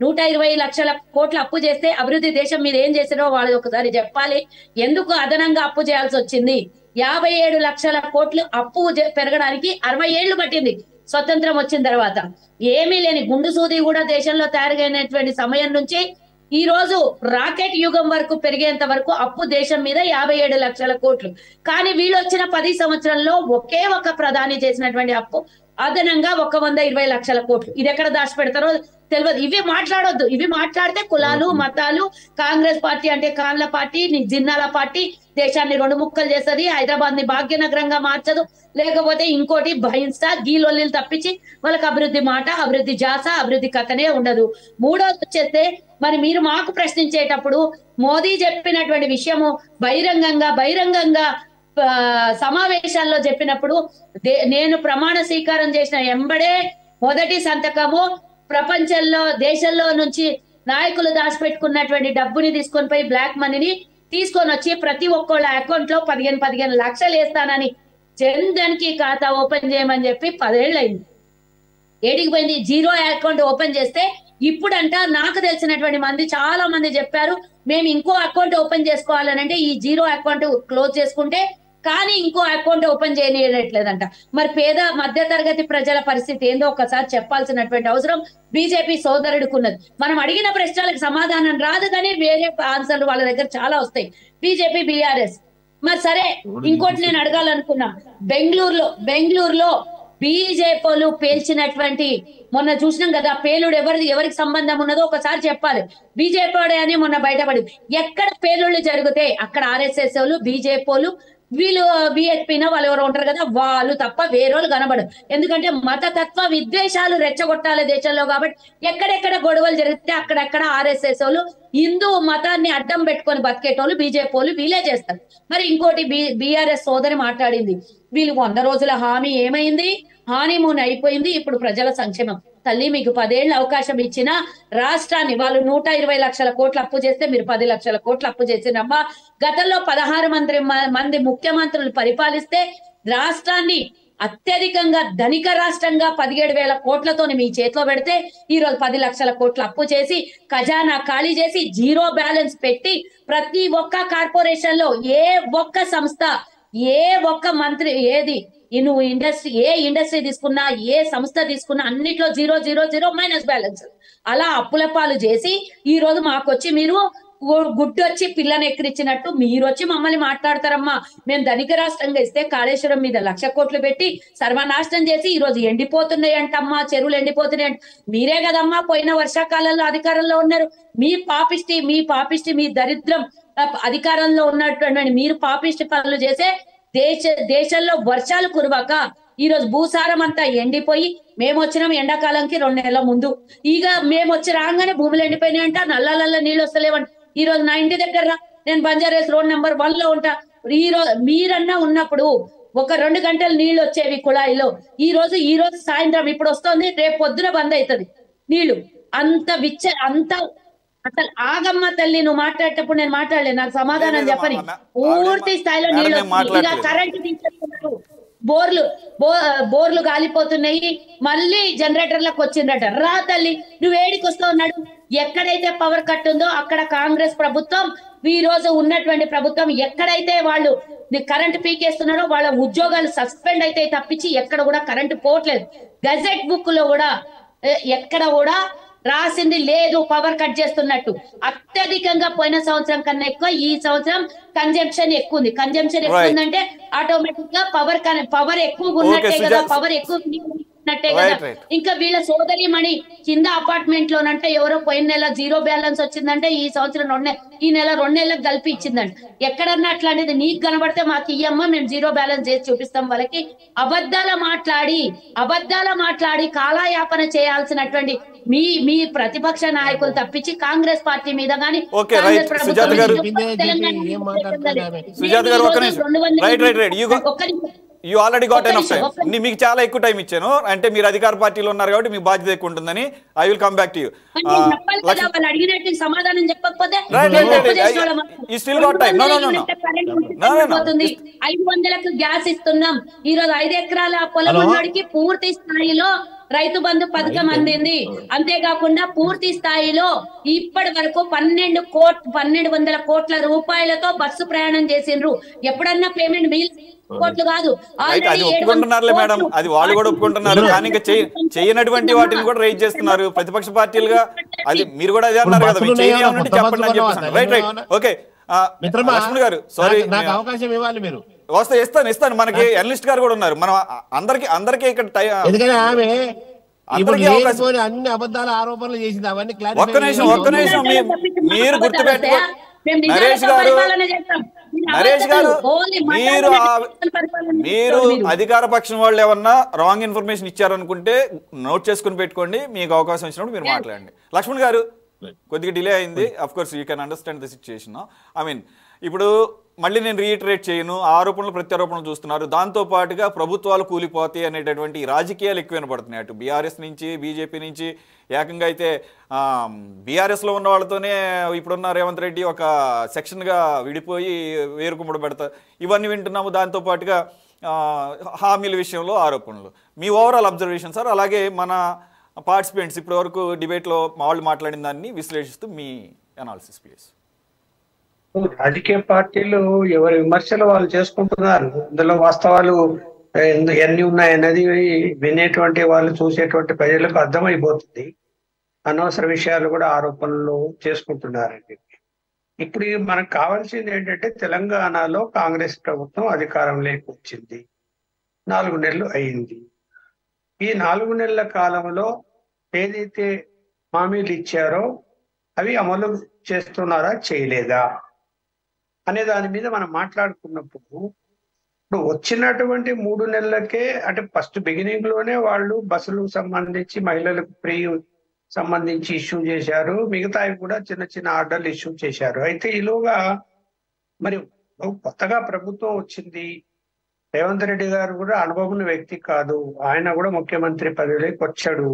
120 లక్షల కోట్ల అప్పు చేస్తే అభివృద్ధి దేశం మీద ఏం చేసిరో వాళ్ళు ఒకసారి చెప్పాలి. ఎందుకు అదనంగా అప్పు చేయాల్సి వచ్చింది? 57 లక్షల కోట్లు అప్పు పెరగడానికి 60 ఏళ్లు పట్టింది స్వతంత్రం వచ్చిన తర్వాత. ఏమీ లేని గుండు సూది కూడా దేశంలో తయారైనటువంటి సమయం నుంచి ఈ రోజు రాకెట్ యుగం వరకు పెరిగేంత వరకు అప్పు దేశం మీద 57 లక్షల కోట్లు. కానీ వీళ్ళు వచ్చిన 10 సంవత్సరంలో ఒకే ఒక ప్రధాని చేసినటువంటి అప్పు అదనంగా 120 లక్షల కోట్లు. ఇది ఎక్కడ దాచిపెడతారో తెలియదు. ఇవి మాట్లాడొద్దు. ఇవి మాట్లాడితే కులాలు మతాలు, కాంగ్రెస్ పార్టీ అంటే కాన్ల పార్టీ, జిన్నాల పార్టీ దేశాన్ని 2 ముక్కలు చేస్తుంది, హైదరాబాద్ ని భాగ్యనగరంగా మార్చదు, లేకపోతే ఇంకోటి భహింసా గీలొల్లిలు తప్పించి వాళ్ళకి అభివృద్ధి మాట, అభివృద్ధి జాస, అభివృద్ధి కథనే ఉండదు. మూడోది వచ్చేస్తే మరి మీరు మాకు ప్రశ్నించేటప్పుడు మోదీ చెప్పినటువంటి విషయము బహిరంగంగా సమావేశాల్లో చెప్పినప్పుడు నేను ప్రమాణ స్వీకారం చేసిన ఎంబడే మొదటి సంతకము ప్రపంచంలో దేశంలో నుంచి నాయకులు దాచిపెట్టుకున్నటువంటి డబ్బుని తీసుకొని పోయి బ్లాక్ మనీని తీసుకొని వచ్చి ప్రతి ఒక్కళ్ళ అకౌంట్ లో 15 లక్షలు వేస్తానని జన్ ధన్ కి ఖాతా ఓపెన్ చేయమని చెప్పి 10 ఏళ్ళు అయింది. ఏడికి పోయింది? జీరో అకౌంట్ ఓపెన్ చేస్తే ఇప్పుడంట నాకు తెలిసినటువంటి మంది చాలా మంది చెప్పారు మేము ఇంకో అకౌంట్ ఓపెన్ చేసుకోవాలని. అంటే ఈ జీరో అకౌంట్ క్లోజ్ చేసుకుంటే కానీ ఇంకో అకౌంట్ ఓపెన్ చేయలేదంట. మరి పేద మధ్య తరగతి ప్రజల పరిస్థితి ఏందో ఒకసారి చెప్పాల్సినటువంటి అవసరం బీజేపీ సోదరుడికి ఉన్నది. మనం అడిగిన ప్రశ్నలకు సమాధానం రాదు కానీ వేరే ఆన్సర్లు వాళ్ళ దగ్గర చాలా వస్తాయి. బీజేపీ బీఆర్ఎస్ మరి సరే. ఇంకోటి నేను అడగాలనుకున్నా, బెంగళూరులో బీజేపీలు పేల్చినటువంటి మొన్న చూసినాం కదా, పేలుడు ఎవరికి సంబంధం ఉన్నదో ఒకసారి చెప్పాలి. బీజేపీ అని మొన్న బయటపడింది. ఎక్కడ పేలుళ్ళు జరిగితే అక్కడ ఆర్ఎస్ఎస్ వాళ్ళు, బీజేపీలు, వీళ్ళు బిఎస్పీనో వాళ్ళు ఎవరు ఉంటారు కదా, వాళ్ళు తప్ప వేరేవాళ్ళు కనబడరు. ఎందుకంటే మతతత్వ విద్వేషాలు రెచ్చగొట్టాలి దేశంలో కాబట్టి ఎక్కడెక్కడ గొడవలు జరిగితే అక్కడెక్కడ ఆర్ఎస్ఎస్ వాళ్ళు, హిందూ మతాన్ని అడ్డం పెట్టుకొని బతికేటోళ్ళు బీజేపీ వాళ్ళు వీళ్ళే చేస్తారు. మరి ఇంకోటి బీఆర్ఎస్ సోదరి మాట్లాడింది, వీళ్ళు 100 రోజుల హామీ ఏమైంది? హానీమూన్ అయిపోయింది, ఇప్పుడు ప్రజల సంక్షేమం. తల్లి మీకు 10 ఏళ్ళు అవకాశం ఇచ్చిన రాష్ట్రాన్ని వాళ్ళు 120 లక్షల కోట్ల అప్పు చేస్తే మీరు 10 లక్షల కోట్ల అప్పు చేసినమ్మా. గతంలో 16 మంది ముఖ్యమంత్రులు పరిపాలిస్తే రాష్ట్రాన్ని అత్యధికంగా ధనిక రాష్ట్రంగా 17,000 కోట్లతో మీ చేతిలో పెడితే ఈ రోజు 10 లక్షల కోట్ల అప్పు చేసి ఖజానా ఖాళీ చేసి జీరో బ్యాలెన్స్ పెట్టి ప్రతి ఒక్క కార్పొరేషన్ లో ఏ ఒక్క సంస్థ ఏ ఒక్క మంత్రి నువ్వు ఏ ఇండస్ట్రీ తీసుకున్నా ఏ సంస్థ తీసుకున్నా అన్నిట్లో 0 మైనస్ బ్యాలెన్స్. అలా అప్పుల పాలు చేసి ఈ రోజు మాకొచ్చి మీరు గుడ్డొచ్చి పిల్లని ఎక్కిరిచ్చినట్టు మీరు వచ్చి మమ్మల్ని మాట్లాడతారమ్మా. మేము ధనిక రాష్ట్రంగా ఇస్తే కాళేశ్వరం మీద 1,00,000 కోట్లు పెట్టి సర్వనాశనం చేసి ఈ రోజు ఎండిపోతున్నాయి అంటమ్మా, చెరువులు ఎండిపోతున్నాయి అంట. మీరే కదమ్మా పోయిన వర్షాకాలంలో అధికారంలో ఉన్నారు. మీ పాపిష్టి మీ దరిద్రం అధికారంలో ఉన్నటువంటి మీరు పాపిష్టి పనులు చేసే దేశంలో వర్షాలు కురవక ఈ రోజు భూసారం అంతా ఎండిపోయి మేము వచ్చినాం ఎండాకాలంకి 2 నెలల ముందు. ఇక మేము వచ్చి రాగానే భూములు ఎండిపోయినాయంట, నల్ల నీళ్ళు వస్తలేవంట. ఈ రోజు నా ఇంటి దగ్గర నేను బంజారాస్ రోడ్ నెంబర్ 1 లో ఉంటా. ఈ రోజు మీరన్నా ఉన్నప్పుడు ఒక 2 గంటలు నీళ్లు వచ్చేవి కుళాయిలో. ఈ రోజు సాయంత్రం ఇప్పుడు వస్తుంది, రేపు పొద్దున బంద్ అవుతుంది నీళ్లు. అంత అసలు ఆగమ్మ తల్లి, నువ్వు మాట్లాడేటప్పుడు నేను మాట్లాడలేదు, నాకు సమాధానం చెప్పని. పూర్తి స్థాయిలో నీళ్లు ఇక కరెంట్ తీసేస్తున్నారు, బోర్లు గాలిపోతున్నాయి, మళ్ళీ జనరేటర్లకు వచ్చిందట. రా తల్లి నువ్వు ఏడికి వస్తూ ఉన్నాడు. ఎక్కడైతే పవర్ కట్ ఉందో అక్కడ కాంగ్రెస్ ప్రభుత్వం, ఈ రోజు ఉన్నటువంటి ప్రభుత్వం ఎక్కడైతే వాళ్ళు కరెంట్ పీకేస్తున్నారో వాళ్ళ ఉద్యోగాలు సస్పెండ్ అయితే తప్పించి ఎక్కడ కూడా కరెంట్ పోవట్లేదు. గజెట్ బుక్ లో కూడా ఎక్కడ కూడా రాసింది లేదు పవర్ కట్ చేస్తున్నట్టు. అత్యధికంగా పోయిన సంవత్సరం కన్నా ఎక్కువ ఈ సంవత్సరం కన్జంప్షన్ ఎక్కువ ఉంది. కన్జంప్షన్ ఎక్కువ ఉందంటే ఆటోమేటిక్ గా పవర్ ఎక్కువ ఉన్నట్టే కదా. పవర్ ఎక్కువ చేసినట్టే కదా. ఇంకా వీళ్ళ సోదరిమణి కింద అపార్ట్మెంట్ లోనంటే ఎవరో పోయిన నెల 0 బ్యాలెన్స్ వచ్చిందంటే ఈ సంవత్సరం ఈ నెల 2 నెలలకు కలిపి ఇచ్చిందంట. ఎక్కడన్నా అట్లాంటిది నీకు కనబడితే మాకు ఇయ్యమ్మా, మేము 0 బ్యాలెన్స్ చేసి చూపిస్తాం. వాళ్ళకి అబద్ధాల మాట్లాడి కాలయాపన చేయాల్సినటువంటి మీ ప్రతిపక్ష నాయకులు తప్పించి కాంగ్రెస్ పార్టీ మీద గానీ you already got enough time. మీకు చాలా ఎక్కువ టైం ఇచ్చాను, అంటే మీరు అధికార పార్టీలో ఉన్నారు కాబట్టి మీకు బాధ్యత ఎక్కువ ఉంటుందని. I will come back to you. అడిగినట్టు సమాధానం చెప్పకపోతే 500కు గ్యాస్ ఇస్తున్నాం. ఈ రోజు 5 ఎకరాల పొలం ఉన్నోడికి పూర్తి స్థాయిలో రైతు బంధు పథకం అందింది. అంతేకాకుండా పూర్తి స్థాయిలో ఇప్పటి వరకు 1200 కోట్ల రూపాయలతో బస్సు ప్రయాణం చేసిండ్రు. ఎప్పుడన్నా పేమెంట్ కోట్లు కాదు, అది ఒప్పుకుంటున్నారులే మేడం, అది వాళ్ళు కూడా ఒప్పుకుంటున్నారు. కానీ ఇంకా చేయనటువంటి వాటిని కూడా రైజ్ చేస్తున్నారు ప్రతిపక్ష పార్టీలుగా. అది మీరు కూడా అదే అన్నారు కదా, చెప్పండి అని చెప్పేసి. రైట్ ఓకే లక్ష్మణ్ గారు, సారీ అవకాశం ఇవ్వాలి మీరు. ఇస్తాను. మనకి అనలిస్ట్ గారు కూడా ఉన్నారు. మనం అందరికీ ఇక్కడ అన్ని అబద్ధాల ఆరోపణలు చేసింది అవన్నీ. ఒక్క నిమిషం మీరు గుర్తుపెట్టుకో నరేష్ గారు, మీరు అధికార పక్షం వాళ్ళు ఏమన్నా రాంగ్ ఇన్ఫర్మేషన్ ఇచ్చారనుకుంటే నోట్ చేసుకుని పెట్టుకోండి. మీకు అవకాశం ఇచ్చినప్పుడు మీరు మాట్లాడండి. లక్ష్మణ్ గారు, కొద్దిగా డిలే అయింది. Of course you can understand the situation. I mean ఇప్పుడు మళ్ళీ నేను రీఇటరేట్ చేయను, ఆరోపణలు ప్రత్యారోపణలు చూస్తున్నారు. దాంతో పాటుగా ప్రభుత్వాలు కూలిపోతాయి అనేటటువంటి రాజకీయాలు ఎక్కువ వినపడుతున్నాయి. అటు బీఆర్ఎస్ నుంచి, బీజేపీ నుంచి, ఏకంగా అయితే బీఆర్ఎస్లో ఉన్న వాళ్ళతోనే ఇప్పుడున్న రేవంత్ రెడ్డి ఒక సెక్షన్గా విడిపోయి వేరుకుమ్మడి పెడతారు. ఇవన్నీ వింటున్నాము. దాంతో పాటుగా హామీల విషయంలో ఆరోపణలు. మీ ఓవరాల్ అబ్జర్వేషన్ సార్, అలాగే మన పార్టిసిపెంట్స్ ఇప్పటి వరకు డిబేట్లో వాళ్ళు మాట్లాడిన దాన్ని విశ్లేషిస్తూ మీ అనాలిసిస్ ప్లీజ్. రాజకీయ పార్టీలు ఎవరి విమర్శలు వాళ్ళు చేసుకుంటున్నారు. అందులో వాస్తవాలు ఎన్ని ఉన్నాయన్నది వినేటువంటి వాళ్ళు, చూసేటువంటి ప్రజలకు అర్థమైపోతుంది. అనవసర విషయాలు కూడా ఆరోపణలు చేసుకుంటున్నారండి. ఇప్పుడు మనకు కావాల్సింది ఏంటంటే, తెలంగాణలో కాంగ్రెస్ ప్రభుత్వం అధికారంలోకి వచ్చింది, 4 నెలలు అయింది. ఈ 4 నెలల కాలంలో ఏదైతే హామీలు ఇచ్చారో అవి అమలు చేస్తున్నారా చేయలేదా అనే దాని మీద మనం మాట్లాడుకున్నప్పుడు, ఇప్పుడు వచ్చినటువంటి 3 నెలలకే, అంటే ఫస్ట్ బిగినింగ్ లోనే వాళ్ళు బస్సులకు సంబంధించి మహిళలకు ఫ్రీ సంబంధించి ఇష్యూ చేశారు. మిగతావి కూడా చిన్న చిన్న ఆర్డర్లు ఇష్యూ చేశారు. అయితే ఈలోగా మరి కొత్తగా ప్రభుత్వం వచ్చింది. రేవంత్ రెడ్డి గారు కూడా అనుభవం వ్యక్తి కాదు, ఆయన కూడా ముఖ్యమంత్రి పదవిలోకి వచ్చాడు.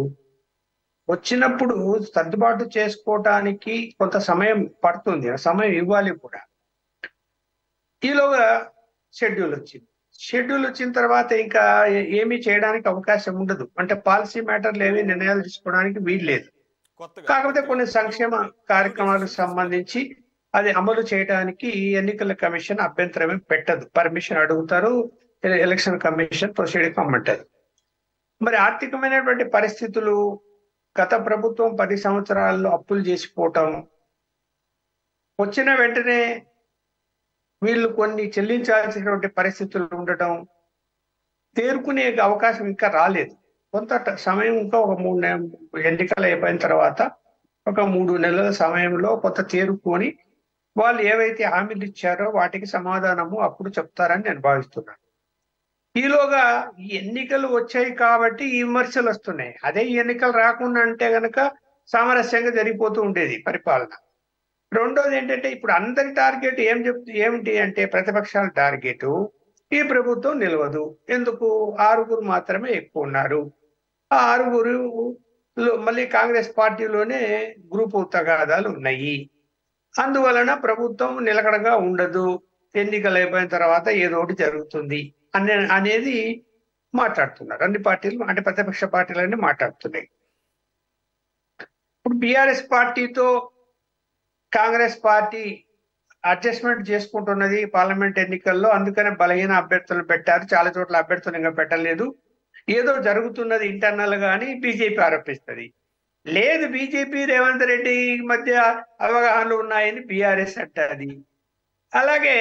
వచ్చినప్పుడు సర్దుబాటు చేసుకోవటానికి కొంత సమయం పడుతుంది, ఆ సమయం ఇవ్వాలి కూడా. ఈలోగా షెడ్యూల్ వచ్చిన తర్వాత ఇంకా ఏమీ చేయడానికి అవకాశం ఉండదు. అంటే పాలసీ మ్యాటర్లు ఏమీ నిర్ణయాలు తీసుకోవడానికి వీలు లేదు. కాకపోతే కొన్ని సంక్షేమ కార్యక్రమాలకు సంబంధించి అది అమలు చేయడానికి ఎన్నికల కమిషన్ అభ్యంతరమే పెట్టదు. పర్మిషన్ అడుగుతారు, ఎలక్షన్ కమిషన్ ప్రొసీడింగ్ కమ్మంటారు. మరి ఆర్థికమైనటువంటి పరిస్థితులు, గత ప్రభుత్వం 10 సంవత్సరాల్లో అప్పులు చేసిపోవటం, వచ్చిన వెంటనే వీళ్ళు కొన్ని చెల్లించాల్సినటువంటి పరిస్థితులు ఉండటం, తేరుకునే అవకాశం ఇంకా రాలేదు. కొంత సమయం, ఇంకా ఒక 3 ఎన్నికలు అయిపోయిన తర్వాత ఒక 3 నెలల సమయంలో కొంత తేరుకొని వాళ్ళు ఏవైతే హామీలు ఇచ్చారో వాటికి సమాధానము అప్పుడు చెప్తారని నేను భావిస్తున్నాను. ఈలోగా ఈ ఎన్నికలు వచ్చాయి కాబట్టి ఈ విమర్శలు వస్తున్నాయి. అదే ఈ ఎన్నికలు రాకుండా అంటే గనక సామరస్యంగా జరిగిపోతూ ఉండేది పరిపాలన. రెండోది ఏంటంటే, ఇప్పుడు అందరి టార్గెట్ ఏమిటి అంటే, ప్రతిపక్షాల టార్గెట్ ఈ ప్రభుత్వం నిలవదు. ఎందుకు? 6 మాత్రమే ఎక్కువ ఉన్నారు. ఆ 6 మళ్ళీ కాంగ్రెస్ పార్టీలోనే గ్రూపు తగాదాలు ఉన్నాయి. అందువలన ప్రభుత్వం నిలకడగా ఉండదు, ఎన్నికలు అయిపోయిన తర్వాత ఏదో ఒకటి జరుగుతుంది అనేది మాట్లాడుతున్నారు అన్ని పార్టీలు, అంటే ప్రతిపక్ష పార్టీలన్నీ మాట్లాడుతున్నాయి. ఇప్పుడు బీఆర్ఎస్ పార్టీతో కాంగ్రెస్ పార్టీ అడ్జస్ట్మెంట్ చేసుకుంటున్నది పార్లమెంట్ ఎన్నికల్లో. అందుకనే బలహీన అభ్యర్థులను పెట్టారు, చాలా చోట్ల అభ్యర్థులు ఇంకా పెట్టలేదు. ఏదో జరుగుతున్నది ఇంటర్నల్ గా అని బీజేపీ ఆరోపిస్తుంది. లేదు, బీజేపీ రేవంత్ రెడ్డి మధ్య అవగాహనలు ఉన్నాయని బీఆర్ఎస్ అంటది. అలాగే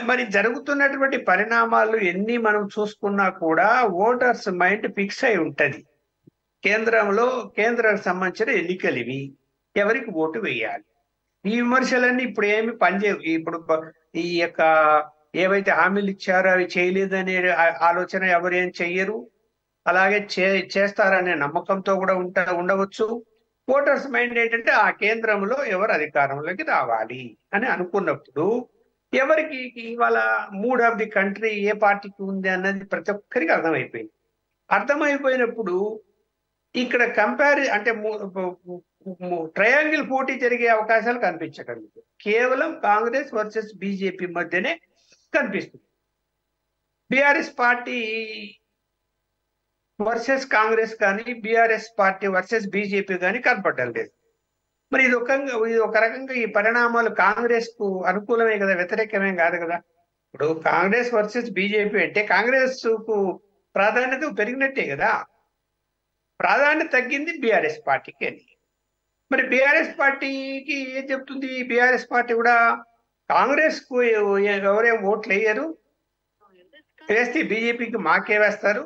మరి జరుగుతున్నటువంటి పరిణామాలు ఎన్ని మనం చూసుకున్నా కూడా ఓటర్స్ మైండ్ ఫిక్స్ అయి ఉంటది. కేంద్రానికి సంబంధించిన ఎన్నికలు ఇవి, ఎవరికి ఓటు వేయాలి. ఈ విమర్శలన్నీ ఇప్పుడు ఏమి పనిచేయవు. ఇప్పుడు ఈ యొక్క ఏవైతే హామీలు ఇచ్చారో అవి చేయలేదనే ఆలోచన ఎవరు ఏం చెయ్యరు. అలాగే చేస్తారనే నమ్మకంతో కూడా ఉండవచ్చు. ఓటర్స్ మైండ్ ఏంటంటే ఆ కేంద్రంలో ఎవరు అధికారంలోకి రావాలి అని అనుకున్నప్పుడు ఎవరికి ఇవాళ మూడ్ ఆఫ్ ది కంట్రీ ఏ పార్టీకి ఉంది అన్నది ప్రతి ఒక్కరికి అర్థమైపోయినప్పుడు ఇక్కడ అంటే ట్రయాంగిల్ పోటీ జరిగే అవకాశాలు కనిపించటం లేదు. కేవలం కాంగ్రెస్ వర్సెస్ బీజేపీ మధ్యనే కనిపిస్తుంది. బీఆర్ఎస్ పార్టీ వర్సెస్ కాంగ్రెస్ కానీ, బీఆర్ఎస్ పార్టీ వర్సెస్ బీజేపీ కానీ కనపడటం లేదు. మరి ఇది ఒక రకంగా ఈ పరిణామాలు కాంగ్రెస్ కు అనుకూలమే కదా, వ్యతిరేకమే కాదు కదా. ఇప్పుడు కాంగ్రెస్ వర్సెస్ బీజేపీ అంటే కాంగ్రెస్ కు ప్రాధాన్యత పెరిగినట్టే కదా. ప్రాధాన్యత తగ్గింది బీఆర్ఎస్ పార్టీకి అని. మరి బీఆర్ఎస్ పార్టీకి ఏం చెప్తుంది? బీఆర్ఎస్ పార్టీ కూడా కాంగ్రెస్ కు ఎవరేం ఓట్లు వేయరు, వేస్తే బీజేపీకి మాకే వేస్తారు,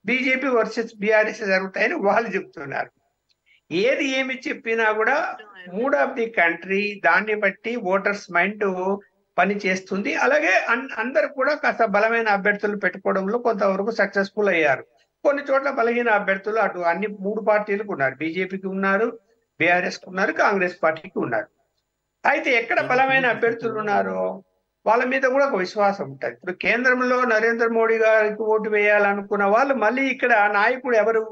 బీజేపీ వర్సెస్ బీఆర్ఎస్ జరుగుతాయని వాళ్ళు చెప్తున్నారు. ఏది ఏమి చెప్పినా కూడా మూడ్ ఆఫ్ ది కంట్రీ దాన్ని బట్టి ఓటర్స్ మైండ్ పని చేస్తుంది. అలాగే అందరు కూడా కాస్త బలమైన అభ్యర్థులు పెట్టుకోవడంలో కొంతవరకు సక్సెస్ఫుల్ అయ్యారు. కొన్ని చోట్ల బలహీన అభ్యర్థులు అటు అన్ని మూడు పార్టీలకు ఉన్నారు. బీజేపీకి ఉన్నారు, బీఆర్ఎస్ కు ఉన్నారు, కాంగ్రెస్ పార్టీకి ఉన్నారు. అయితే ఎక్కడ బలమైన అభ్యర్థులు ఉన్నారో వాళ్ళ మీద కూడా ఒక విశ్వాసం ఉంటుంది. ఇప్పుడు కేంద్రంలో నరేంద్ర మోడీ గారికి ఓటు వేయాలనుకున్న వాళ్ళు మళ్ళీ ఇక్కడ నాయకుడు ఎవరు,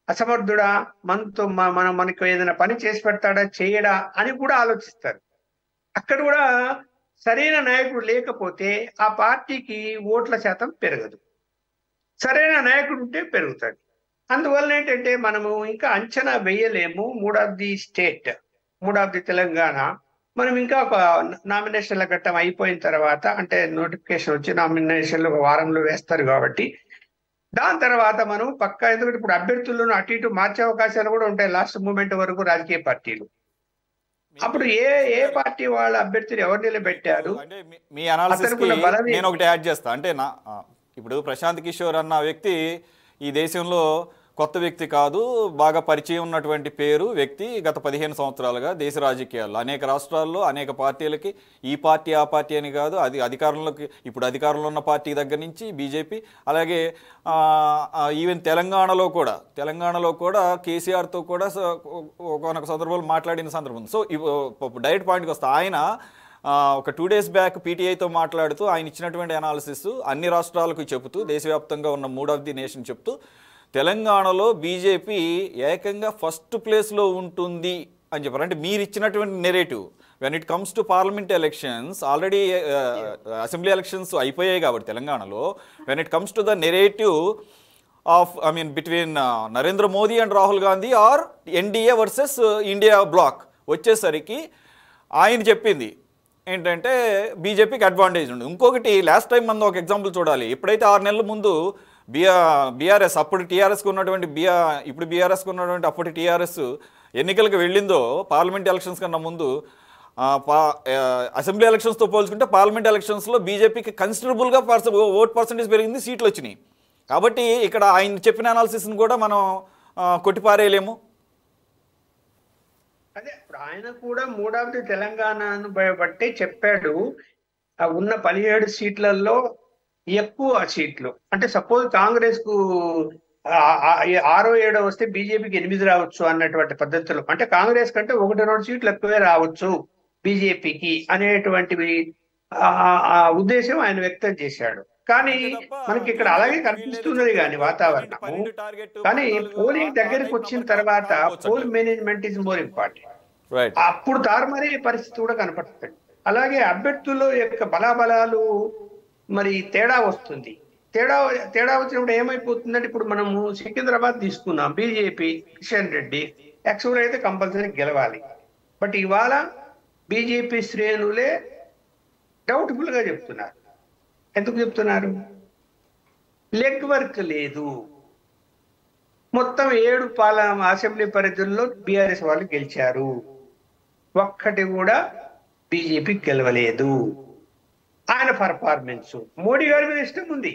అసమర్థుడా, మనకు ఏదైనా పని చేసి పెడతాడా చేయడా అని కూడా ఆలోచిస్తారు. అక్కడ కూడా సరైన నాయకుడు లేకపోతే ఆ పార్టీకి ఓట్ల శాతం పెరగదు. సరైన నాయకుడు ఉంటే పెరుగుతాడు. అందువల్ల ఏంటంటే మనము ఇంకా అంచనా వేయలేము. మూడ్ ఆఫ్ ది తెలంగాణ మనం ఇంకా ఒక నామినేషన్ల ఘట్టం అయిపోయిన తర్వాత, అంటే నోటిఫికేషన్ వచ్చి నామినేషన్లు ఒక వారంలో వేస్తారు కాబట్టి దాని తర్వాత మనం పక్కా, ఎందుకంటే ఇప్పుడు అభ్యర్థులను అటు ఇటు మార్చే అవకాశాలు కూడా ఉంటాయి లాస్ట్ మూమెంట్ వరకు రాజకీయ పార్టీలు. అప్పుడు ఏ పార్టీ వాళ్ళ అభ్యర్థులు ఎవరు నిలబెట్టారు అంటే మీ అనాలిసిస్ కి నేను ఒకటి యాడ్ చేస్తా. అంటే ఇప్పుడు ప్రశాంత్ కిషోర్ అన్న వ్యక్తి ఈ దేశంలో కొత్త వ్యక్తి కాదు, బాగా పరిచయం ఉన్నటువంటి వ్యక్తి. గత 15 సంవత్సరాలుగా దేశ రాజకీయాల్లో అనేక రాష్ట్రాల్లో అనేక పార్టీలకి, ఈ పార్టీ ఆ పార్టీ అని కాదు, అది ఇప్పుడు అధికారంలో ఉన్న పార్టీ దగ్గర నుంచి బీజేపీ, అలాగే ఈవెన్ తెలంగాణలో కూడా కేసీఆర్తో కూడా ఒక సందర్భంలో మాట్లాడిన సందర్భం. సో డైరెక్ట్ పాయింట్కి వస్తా. ఆయన ఒక 2 days బ్యాక్ పీటీఐతో మాట్లాడుతూ ఆయన ఇచ్చినటువంటి అనాలిసిస్ అన్ని రాష్ట్రాలకు చెబుతూ, దేశవ్యాప్తంగా ఉన్న మూడ్ ఆఫ్ ది నేషన్ చెప్తూ, తెలంగాణలో బీజేపీ ఏకంగా ఫస్ట్ ప్లేస్లో ఉంటుంది అని చెప్పారు. అంటే మీరు ఇచ్చినటువంటి narrative when it comes to parliament elections, already assembly elections అయిపోయాయి కాబట్టి తెలంగాణలో, when it comes to the narrative of between Narendra Modi and Rahul Gandhi or NDA versus India bloc వచ్చేసరికి ఆయన చెప్పింది ఏంటంటే బీజేపీకి అడ్వాంటేజ్ ఉంది. ఇంకొకటి లాస్ట్ టైం మనం ఒక ఎగ్జాంపుల్ చూడాలి. ఎప్పుడైతే 6 నెలల ముందు బీఆర్ఎస్ అప్పుడు టీఆర్ఎస్కి ఉన్నటువంటి ఇప్పుడు బీఆర్ఎస్కి ఉన్నటువంటి అప్పటి టీఆర్ఎస్ ఎన్నికలకు వెళ్ళిందో పార్లమెంట్ ఎలక్షన్స్ కన్నా ముందు, అసెంబ్లీ ఎలక్షన్స్తో పోల్చుకుంటే పార్లమెంట్ ఎలక్షన్స్లో బీజేపీకి కన్సిడరబుల్గా ఓట్ పర్సంటేజ్ పెరిగింది, సీట్లు వచ్చినాయి. కాబట్టి ఇక్కడ ఆయన చెప్పిన అనాలిసిస్ని కూడా మనం కొట్టిపారేయలేము. అదే ఇప్పుడు ఆయన కూడా మూడ్ ఆఫ్ ది తెలంగాణను బట్టి చెప్పాడు. ఉన్న 17 సీట్లలో ఎక్కువ సీట్లు, అంటే సపోజ్ కాంగ్రెస్ కు 6 7 వస్తే బీజేపీకి 8 రావచ్చు అన్నటువంటి పద్ధతిలో, అంటే కాంగ్రెస్ కంటే 1-2 సీట్లు ఎక్కువే రావచ్చు బీజేపీకి అనేటువంటి ఉద్దేశం ఆయన వ్యక్తం చేశాడు. కానీ మనకి ఇక్కడ అలాగే కనిపిస్తున్నది కానీ వాతావరణం. కానీ పోలింగ్ దగ్గరికి వచ్చిన తర్వాత poll management is more important. అప్పుడు తారుమారే పరిస్థితి కూడా కనపడుతుంది. అలాగే అభ్యర్థుల యొక్క బలాబలాలు మరి తేడా వస్తుంది. తేడా వచ్చినప్పుడు ఏమైపోతుందంటే, ఇప్పుడు మనము సికింద్రాబాద్ తీసుకున్నాం, బీజేపీ కిషన్ రెడ్డి యాక్చువల్ అయితే కంపల్సరీ గెలవాలి. బట్ ఇవాళ బీజేపీ శ్రేణులే డౌట్ఫుల్ గా చెప్తున్నారు. ఎందుకు చెప్తున్నారు? లెగ్ వర్క్ లేదు. మొత్తం 7 అసెంబ్లీ పరిధుల్లో బీఆర్ఎస్ వాళ్ళు గెలిచారు, ఒక్కటి కూడా బీజేపీ గెలవలేదు. ఆయన పర్ఫార్మెన్స్, మోడీ గారి మీద ఇష్టం ఉంది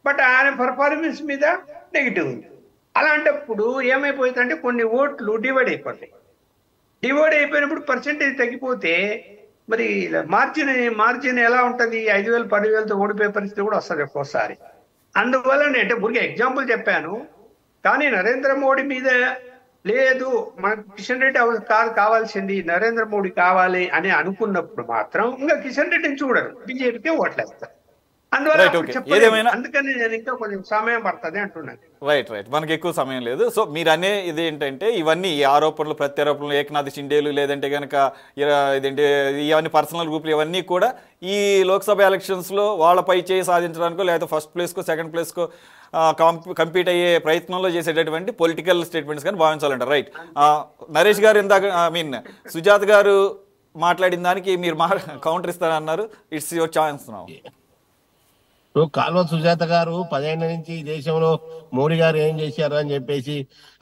బట్ ఆయన పర్ఫార్మెన్స్ మీద నెగిటివ్ ఉంది. అలాంటప్పుడు ఏమైపోతుందంటే కొన్ని ఓట్లు డివైడ్ అయిపోయినప్పుడు పర్సెంటేజ్ తగ్గిపోతే మరి మార్జిన్ ఎలా ఉంటుంది? 5,000 10,000తో ఓడిపోయే పరిస్థితి కూడా వస్తుంది ఒక్కోసారి. అందువల్ల అంటే ఊరికే ఎగ్జాంపుల్ చెప్పాను. కానీ నరేంద్ర మోడీ మీద లేదు, మనకు కిషన్ రెడ్డి కావాల్సింది నరేంద్ర మోడీ కావాలి అని అనుకున్నప్పుడు మాత్రం ఇంకా కిషన్ రెడ్డిని చూడరు, బీజేపీకే ఓట్లేస్తారు. అందువల్ల అందుకని నేను ఇంకా కొంచెం సమయం పడుతుంది అంటున్నాను. రైట్ మనకి ఎక్కువ సమయం లేదు. సో మీరు అనే ఇది ఏంటంటే ఇవన్నీ ఈ ఆరోపణలు ప్రత్యారోపణలు ఏకనాథ్ షిండేలు లేదంటే కనుక ఇదేంటి ఇవన్నీ పర్సనల్ గ్రూపులు ఇవన్నీ కూడా ఈ లోక్సభ ఎలక్షన్స్లో వాళ్ళపై చేయి సాధించడానికో లేకపోతే ఫస్ట్ ప్లేస్కో సెకండ్ ప్లేస్కో కంపీట్ అయ్యే ప్రయత్నంలో చేసేటటువంటి పొలిటికల్ స్టేట్మెంట్స్ కానీ భావించాలంటారు. రైట్. నరేష్ గారు ఇందాక సుజాత గారు మాట్లాడిన దానికి మీరు కౌంటర్ ఇస్తారన్నారు. It's your chance now. Kalva Sujatha గారు 10 ఏళ్ల నుంచి ఈ దేశంలో మోడీ గారు ఏం చేశారు అని చెప్పేసి,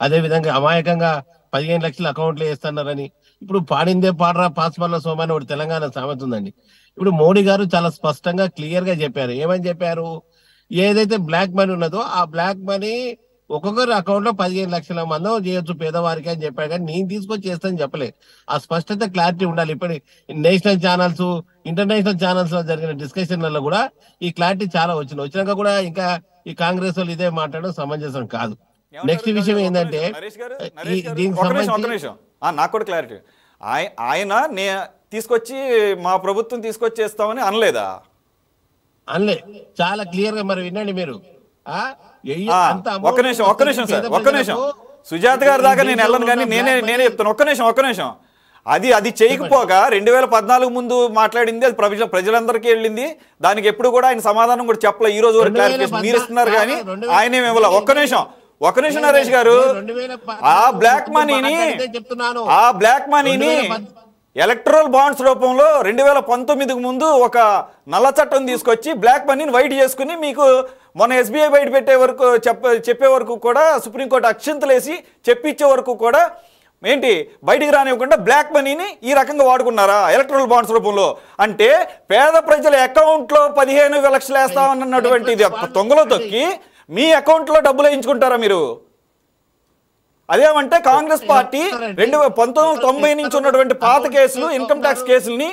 అదే విధంగా అమాయకంగా 15 లక్షల అకౌంట్లు వేస్తున్నారని, ఇప్పుడు పాడిందే పాడరా పాస్పర్ల సోమని ఒకటి తెలంగాణ సామెత ఉందండి. ఇప్పుడు మోడీ గారు చాలా స్పష్టంగా క్లియర్ గా చెప్పారు. ఏమని చెప్పారు? ఏదైతే బ్లాక్ మనీ ఉన్నదో ఆ బ్లాక్ మనీ ఒక్కొక్కరి అకౌంట్ లో 15 లక్షల మందో చేయొచ్చు పేదవారికి అని చెప్పాడు. కానీ నేను తీసుకొచ్చి చేస్తానని చెప్పలేదు. ఆ స్పష్టత క్లారిటీ ఉండాలి. ఇప్పుడు నేషనల్ ఛానల్స్ ఇంటర్నేషనల్ ఛానల్స్ లో జరిగిన డిస్కషన్లలో కూడా ఈ క్లారిటీ చాలా వచ్చినాక కూడా ఇంకా ఈ కాంగ్రెస్ వాళ్ళు ఇదే మాట్లాడడం సమంజసం కాదు. నెక్స్ట్ విషయం ఏంటంటే నాకు కూడా క్లారిటీ, ఆయన తీసుకొచ్చి మా ప్రభుత్వం తీసుకొచ్చి చేస్తామని అనలేదా? అనలే, చాలా క్లియర్ గా. మరి వినండి మీరు. ఒక్క నిమిషం సుజాత గారి దాకా నేను వెళ్ళను కానీ నేనే చెప్తాను. ఒక్క నిమిషం అది చేయకపోగా 2014 ముందు మాట్లాడింది అది ప్రజలందరికీ వెళ్ళింది. దానికి ఎప్పుడు కూడా ఆయన సమాధానం కూడా చెప్పలే. ఈ రోజు వరకు క్లారిఫికేషన్ మీరు ఇస్తున్నారు కానీ ఆయన ఏమి ఇవ్వాల. ఒక్క నిమిషం నరేష్ గారు, ఆ బ్లాక్ మనీని ఎలక్ట్రల్ బాండ్స్ రూపంలో 2019కు ముందు ఒక నల్ల చట్టం తీసుకొచ్చి బ్లాక్ మనీని వైట్ చేసుకుని మీకు మొన్న SBI బయట పెట్టే వరకు చెప్పే వరకు కూడా సుప్రీంకోర్టు అక్షంతలేసి చెప్పించే వరకు కూడా ఏంటి బయటికి రానివ్వకుండా బ్లాక్ మనీని ఈ రకంగా వాడుకున్నారా ఎలక్ట్రల్ బాండ్స్ రూపంలో? అంటే పేద ప్రజల అకౌంట్లో 15 లక్షలు వేస్తామన్నటువంటిది తొంగలో తొక్కి మీ అకౌంట్లో డబ్బులు వేయించుకుంటారా మీరు? అదేమంటే కాంగ్రెస్ పార్టీ 1990 నుంచి ఉన్నటువంటి పాత కేసులు ఇన్కమ్ ట్యాక్స్ కేసుల్ని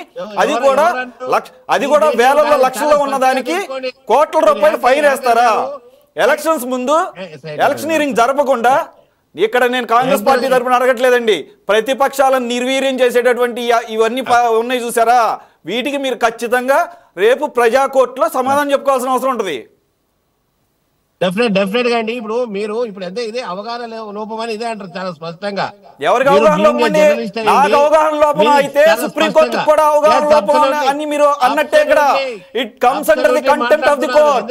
అది కూడా వేలలో లక్షల్లో ఉన్నదానికి కోట్ల రూపాయలు ఫైన్ వేస్తారా? ఎలక్షన్స్ ముందు ఎలక్షనీరింగ్ జరపకుండా ఇక్కడ నేను కాంగ్రెస్ పార్టీ తరఫున అడగట్లేదండి, ప్రతిపక్షాలను నిర్వీర్యం చేసేటటువంటి ఇవన్నీ ఉన్నాయి చూసారా, వీటికి మీరు ఖచ్చితంగా రేపు ప్రజా కోర్టులో సమాధానం చెప్పుకోవాల్సిన అవసరం ఉంటుంది. డెఫినెట్ గా అండి. మీరు ఎంత ఇదే అవగాహన లోపం అని ఇదే అంటారు చాలా స్పష్టంగా. ఎవరికి అవగాహన లోపం అండి? నాకు అవగాహన లోపం అయితే సుప్రీంకోర్టు కూడా అవగాహన లోపం అని మీరు అన్నట్టే ఇక్కడ it comes under the contempt of the court.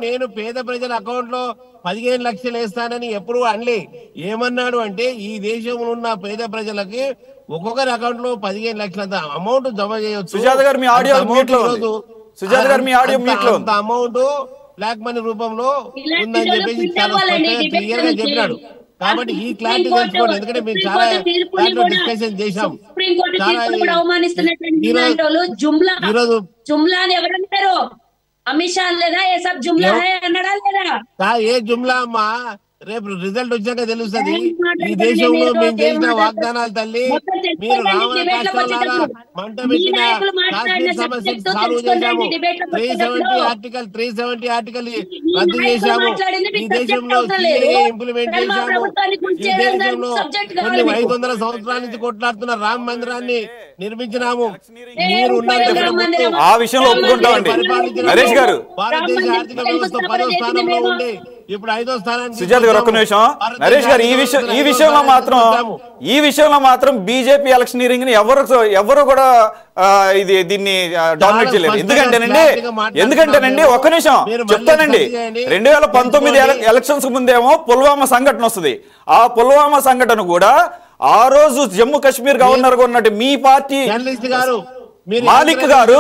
నేను పేద ప్రజల అకౌంట్ లో 15 లక్షలు వేస్తానని ఎప్పుడు అనలే. ఏమన్నాడు అంటే ఈ దేశంలో ఉన్న పేద ప్రజలకి ఒక్కొక్కరి అకౌంట్ లో 15 లక్షల అమౌంట్ జమ చేయొచ్చు. సుజాత గారు మీ ఆడియో మ్యూట్ లో ఉంది. సుజాత గారు మీ ఆడియో మ్యూట్ లో ఉంది. అమౌంట్ బ్లాక్ మనీ రూపంలో ఉందని చెప్పేసి చాలా క్లియర్ గా చెప్పినాడు. కాబట్టి ఈ క్లారిటీ తెలుసుకోండి. ఎందుకంటే మేము చాలా డిస్కషన్ చేశాం. ఈరోజు అమిత్ షా లేదా ఏ సబ్ జుమ్లా హై అన్నడా లేదా? ఏ జుమ్లా అమ్మా? రేపు రిజల్ట్ వచ్చాక తెలుస్తుంది. ఈ దేశంలో మేము చేసిన వాగ్దానాలు తల్లి, మీరు రావణ కష్టాల మంట పెట్టిన కాశ్మీర్ సమస్యను సాల్వ్ చేశాము. 370 ఆర్టికల్ రద్దు చేశాము. ఈ దేశంలో ఇంప్లిమెంట్ చేశాము. ఈ దేశంలో 500 సంవత్సరాల నుంచి కొట్లాడుతున్న రామ మందిరాన్ని నిర్మించినాము. మీరు ఆ విషయంలో ఒప్పుకుంటామండి నరేష్ గారు. భారతదేశ ఆర్థిక వ్యవస్థ 10వ స్థానంలో ఉండే ఇప్పుడు 5వ స్థానానికి. సుజాత గారు ఒక్క నిమిషం. నరేష్ గారు ఈ విషయంలో మాత్రం బీజేపీ ఎలక్షనీరింగ్ ని ఎవరు కూడా దీన్ని డామినేట్ చేయలేరు. ఎందుకంటేనండి ఒక్క నిమిషం చెప్తానండి. 2019 ఎలక్షన్స్ ముందేమో పుల్వామా సంఘటన వస్తుంది. ఆ పుల్వామా సంఘటన కూడా ఆ రోజు జమ్మూ కాశ్మీర్ గవర్నర్ గా ఉన్నట్టు మీ పార్టీ మాలిక్ గారు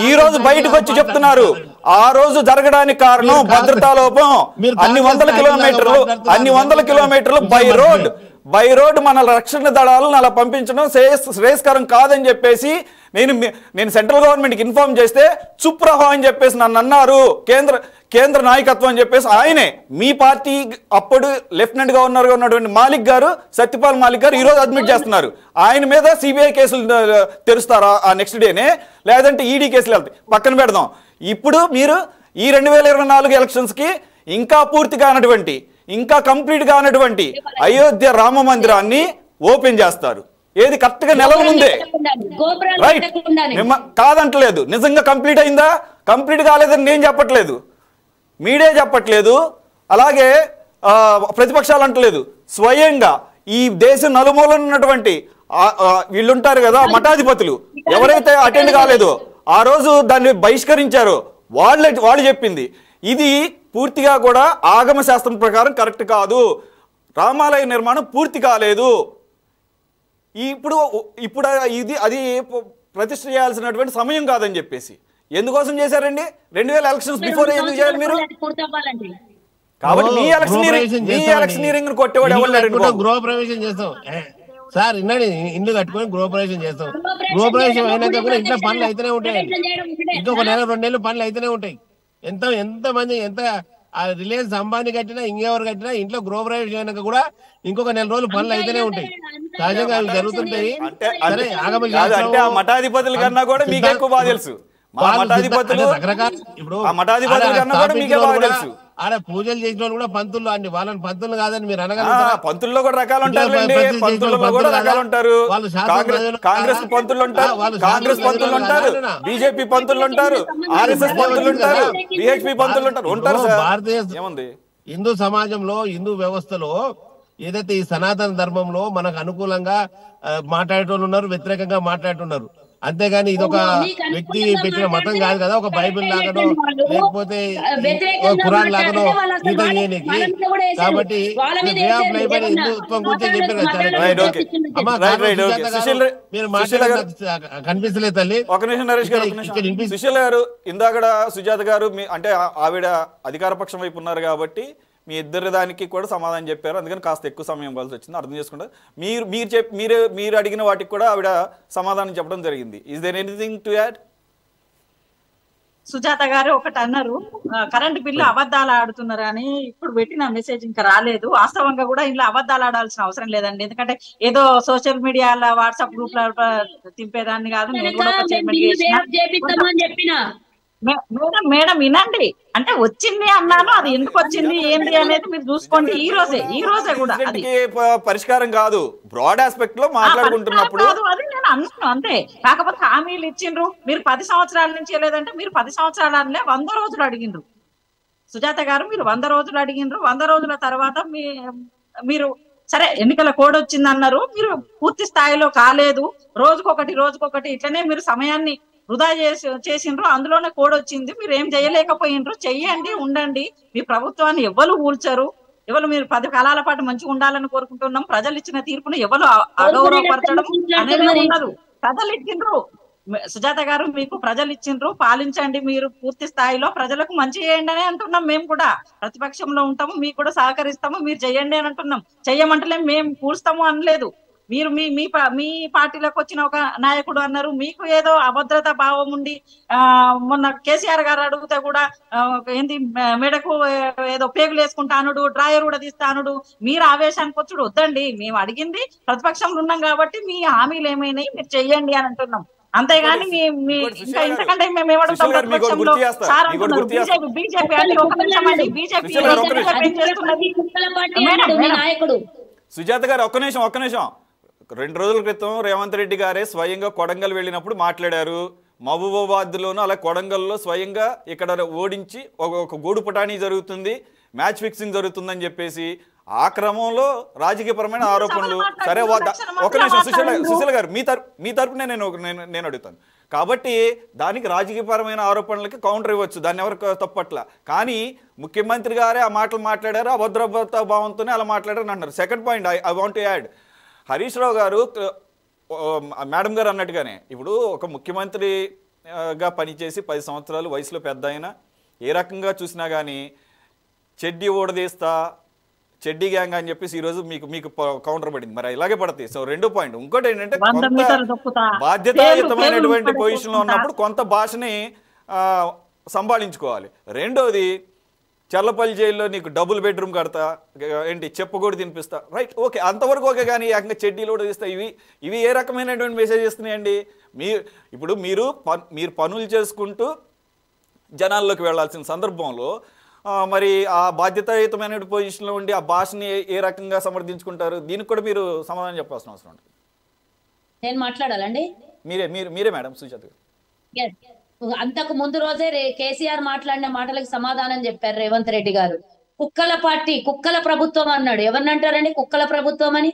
ఈ రోజు బయటకు వచ్చి చెప్తున్నారు ఆ రోజు జరగడానికి కారణం భద్రతా లోపం. అన్ని వందల కిలోమీటర్లు బై రోడ్ బై రోడ్ మన రక్షణ దళాలను అలా పంపించడం శ్రేయస్కరం కాదని చెప్పేసి నేను సెంట్రల్ గవర్నమెంట్కి ఇన్ఫార్మ్ చేస్తే చుప్ రహో అని చెప్పేసి నన్ను అన్నారు కేంద్ర నాయకత్వం అని చెప్పేసి ఆయనే మీ పార్టీ అప్పుడు లెఫ్టినెంట్ గవర్నర్గా ఉన్నటువంటి మాలిక్ గారు, సత్యపాల్ మాలిక్ గారు ఈరోజు అడ్మిట్ చేస్తున్నారు. ఆయన మీద సిబిఐ కేసులు తెరుస్తారా ఆ నెక్స్ట్ డేనే, లేదంటే ఈడీ కేసులు వెళ్తాయి, పక్కన పెడదాం. ఇప్పుడు మీరు ఈ 2024 ఎలక్షన్స్కి ఇంకా పూర్తి కానటువంటి, ఇంకా కంప్లీట్ కానటువంటి అయోధ్య రామ మందిరాన్ని ఓపెన్ చేస్తారు. ఏది కరెక్ట్గా నెలల ముందే, రైట్? కాదంటలేదు, నిజంగా కంప్లీట్ అయిందా? కంప్లీట్ కాలేదని నేను చెప్పట్లేదు, మీడియా చెప్పట్లేదు, అలాగే ప్రతిపక్షాలు అంటలేదు. స్వయంగా ఈ దేశం నలుమూలన ఉన్నటువంటి వీళ్ళుంటారు కదా మఠాధిపతులు, ఎవరైతే అటెండ్ కాలేదో ఆ రోజు దాన్ని బహిష్కరించారో వాళ్ళు చెప్పింది ఇది పూర్తిగా కూడా ఆగమ శాస్త్రం ప్రకారం కరెక్ట్ కాదు, రామాలయ నిర్మాణం పూర్తి కాలేదు. ఇప్పుడు అది ప్రతిష్ఠ చేయాల్సినటువంటి సమయం కాదని చెప్పేసి ఎందుకోసం చేశారండి? 2000 ఎలక్షన్స్ బిఫోర్ ఎందుకు చేయాలి మీరు? కాబట్టి మీ ఎలక్షనీరింగ్ కొట్టేవాడు ఎవరు? గృహ ప్రవేశం చేస్తాం సార్, ఇన్నాడు ఇల్లు కట్టుకొని గృహ ప్రవేశం చేస్తాం. గృహ ప్రవేశం అయినాక కూడా ఇంట్లో పనులు అయితేనే ఉంటాయి, ఇంకొక నెల 2 నెలలు పనులు అయితేనే ఉంటాయి. ఎంత మంది రిలయన్స్ అంబానీ కట్టినా ఇంకెవరు కట్టినా ఇంట్లో గృహ ప్రవేశం అయినాక కూడా ఇంకొక నెల రోజులు పనులు అయితేనే ఉంటాయి. సహజంగా అవి జరుగుతుంటాయి. సరే మఠాధిపతుల కన్నా కూడా మీకు ఎక్కువ బాగా తెలుసు. రకరకాల ఇప్పుడు ఆడ పూజలు చేసిన వాళ్ళు కూడా పంతులు అండి, వాళ్ళని పంతులు కాదని మీరు అనగలుగుతారా? పంతుల్లో కూడా రకాలు ఉంటారు, పంతుల్లో కూడా రకాలు ఉంటారు. కాంగ్రెస్ పంతులు ఉంటారు, కాంగ్రెస్ పంతులు ఉంటారు, బీజేపీ పంతులు ఉంటారు, ఆర్ఎస్ఎస్ పంతులు ఉంటారు, బిహెచ్పి పంతులు ఉంటారు. భారతీయ హిందూ సమాజంలో, హిందూ వ్యవస్థలో ఏదైతే ఈ సనాతన ధర్మంలో మనకు అనుకూలంగా మాట్లాడేటోళ్ళు ఉన్నారు, వ్యతిరేకంగా మాట్లాడుతున్నారు. అంతేగాని ఇది ఒక వ్యక్తి పెట్టిన మతం కాదు కదా, ఒక బైబిల్ లాగానో లేకపోతే ఖురాన్ లాగానో గీత చేయనికి. కాబట్టి వే ఆఫ్ లైఫ్ అని హిందుత్వం గురించి చెప్పారు. మీరు మాట్లాడే కనిపిస్తలేదు తల్లి. ఒక నిమిషం నరేష్ గారు, సుశీల్ గారు, ఇందాక సుజాత గారు అంటే ఆవిడ అధికార పక్షం వైపు ఉన్నారు కాబట్టి మీ ఇద్దరి దానికి కూడా సమాధానం చెప్పారు, అందుకని కాస్త ఎక్కువ సమయం ఇవ్వాల్సి వచ్చింది, అర్థం చేసుకుంటారు. మీరు అడిగిన వాటికి కూడా ఆవిడ సమాధానం చెప్పడం జరిగింది. Is there anything to add? Sujatha garu ఒకటి అన్నారు, కరెంట్ బిల్లు అబద్ధాలు ఆడుతున్నారు అని. ఇప్పుడు పెట్టిన మెసేజ్ ఇంకా రాలేదు. వాస్తవంగా కూడా ఇంట్లో అబద్ధాలు ఆడాల్సిన అవసరం లేదండి, ఎందుకంటే ఏదో సోషల్ మీడియాలో వాట్సాప్ గ్రూప్ లో తింపేదాన్ని కాదు. నేను కూడా ఒక చెప్పిన మేడం వినండి, అంటే వచ్చింది అన్నాను, అది ఎందుకు వచ్చింది ఏంటి అనేది మీరు చూసుకోండి. ఈ రోజే కూడా అది పరిష్కారం కాదు, బ్రాడ్ ఆస్పెక్ట్ లో మాట్లాడుకుంటున్నప్పుడు అది నేను అన్నాను అంతే. కాకపోతే హామీలు ఇచ్చిండ్రు, మీరు 10 సంవత్సరాల నుంచి లేదంటే మీరు 10 సంవత్సరాలనే 100 రోజులు అడిగిండ్రు. సుజాత గారు మీరు 100 రోజులు అడిగిండ్రు. 100 రోజుల తర్వాత మీరు సరే ఎన్నికల కోడ్ వచ్చింది అన్నారు, మీరు పూర్తి స్థాయిలో కాలేదు. రోజుకొకటి ఇట్లనే మీరు సమయాన్ని వృధా చేసిండ్రు. అందులోనే కోడ్ వచ్చింది, మీరు ఏం చేయలేకపోయిండ్రు. చెయ్యండి, ఉండండి. మీ ప్రభుత్వాన్ని ఎవరు కూల్చరు, ఎవరు మీరు 10 కాలాల పాటు మంచిగా ఉండాలని కోరుకుంటున్నాం. ప్రజలు ఇచ్చిన తీర్పును ఎవరు అగౌరవపరచడం అనేది ఉండదు. ప్రజలు ఇచ్చిండ్రు సుజాత గారు, మీకు ప్రజలు ఇచ్చిండ్రు, పాలించండి. మీరు పూర్తి స్థాయిలో ప్రజలకు మంచి చేయండి అని అంటున్నాం. మేము కూడా ప్రతిపక్షంలో ఉంటాము, మీకు కూడా సహకరిస్తాము, మీరు చెయ్యండి అని అంటున్నాం. చెయ్యమంటలే, మేము కూల్స్తాము అనలేదు. మీరు మీ పార్టీలోకి వచ్చిన ఒక నాయకుడు అన్నారు, మీకు ఏదో అభద్రతా భావం ఉండి మొన్న కేసీఆర్ గారు అడిగితే కూడా ఏంది మెడకు ఏదో పేగులు వేసుకుంటానుడు, డ్రాయర్ కూడా తీస్తానుడు, మీరు ఆవేశానికి వచ్చుడు వద్దండి. మేము అడిగింది ప్రతిపక్షంలో ఉన్నాం కాబట్టి మీ హామీలు ఏమైనాయి మీరు చెయ్యండి అని అంటున్నాం. అంతేగాని ఇంకా ఇంతకంటే మేము ఏమడుగుతాం? ప్రతిపక్షంలో సార్ అంటున్నారు బీజేపీ అని. ఒక నిమిషం అండి, బీజేపీ నాయకుడు సుజాత గారు ఒక్క నిమిషం. 2 రోజుల క్రితం రేవంత్ రెడ్డి గారే స్వయంగా కొడంగల్ వెళ్ళినప్పుడు మాట్లాడారు. మహబూబాబాద్లోనూ అలా కొడంగల్లో స్వయంగా ఇక్కడ ఓడించి ఒక గూడు పుటానీ జరుగుతుంది, మ్యాచ్ ఫిక్సింగ్ జరుగుతుందని చెప్పేసి ఆ క్రమంలో రాజకీయపరమైన ఆరోపణలు. సరే ఒక నిమిషం సుశీల్ గారు, మీ తరపునే నేను అడుగుతాను. కాబట్టి దానికి రాజకీయపరమైన ఆరోపణలకి కౌంటర్ ఇవ్వచ్చు, దాన్ని ఎవరు తప్పట్ల. కానీ ముఖ్యమంత్రి గారే ఆ మాటలు మాట్లాడారు, అభద్రతా భావంతోనే అలా మాట్లాడారు అంటారు. Second point I want to add, Harish Rao గారు మేడం గారు అన్నట్టుగానే ఇప్పుడు ఒక ముఖ్యమంత్రిగా పనిచేసి 10 సంవత్సరాలు వయసులో పెద్ద అయినా ఏ రకంగా చూసినా కానీ చెడ్డీ ఊడదీస్తా, చెడ్డీ గ్యాంగ్ అని చెప్పేసి ఈరోజు మీకు కౌంటర్ పడింది. మరి ఇలాగే పడతాయి. సో రెండో పాయింట్. ఇంకోటి ఏంటంటే బాధ్యతాయుతమైనటువంటి పొజిషన్లో ఉన్నప్పుడు కొంత భాషని సంభాళించుకోవాలి. రెండోది చల్లపల్లి జైల్లో నీకు డబుల్ బెడ్రూమ్ కడతా, ఏంటి చెప్పకూడదు తినిపిస్తా, రైట్, ఓకే, అంతవరకు ఓకే. కానీ ఏకంగా చెడ్డీలు కూడా తీస్తా, ఇవి ఏ రకమైనటువంటి మెసేజ్ ఇస్తున్నాయండి? మీరు పనులు చేసుకుంటూ జనాల్లోకి వెళ్లాల్సిన సందర్భంలో మరి ఆ బాధ్యతాయుతమైన పొజిషన్లో ఉండి ఆ భాషని ఏ రకంగా సమర్థించుకుంటారు? దీనికి కూడా మీరు సమాధానం చెప్పాల్సిన అవసరం ఉంటుంది. నేను మాట్లాడాలండి? మీరే మేడం సుజాత గారు. అంతకు ముందు రోజే కేసీఆర్ మాట్లాడిన మాటలకు సమాధానం చెప్పారు రేవంత్ రెడ్డి గారు. కుక్కల పార్టీ, కుక్కల ప్రభుత్వం అన్నాడు. ఎవరిని అంటారండి కుక్కల ప్రభుత్వం అని?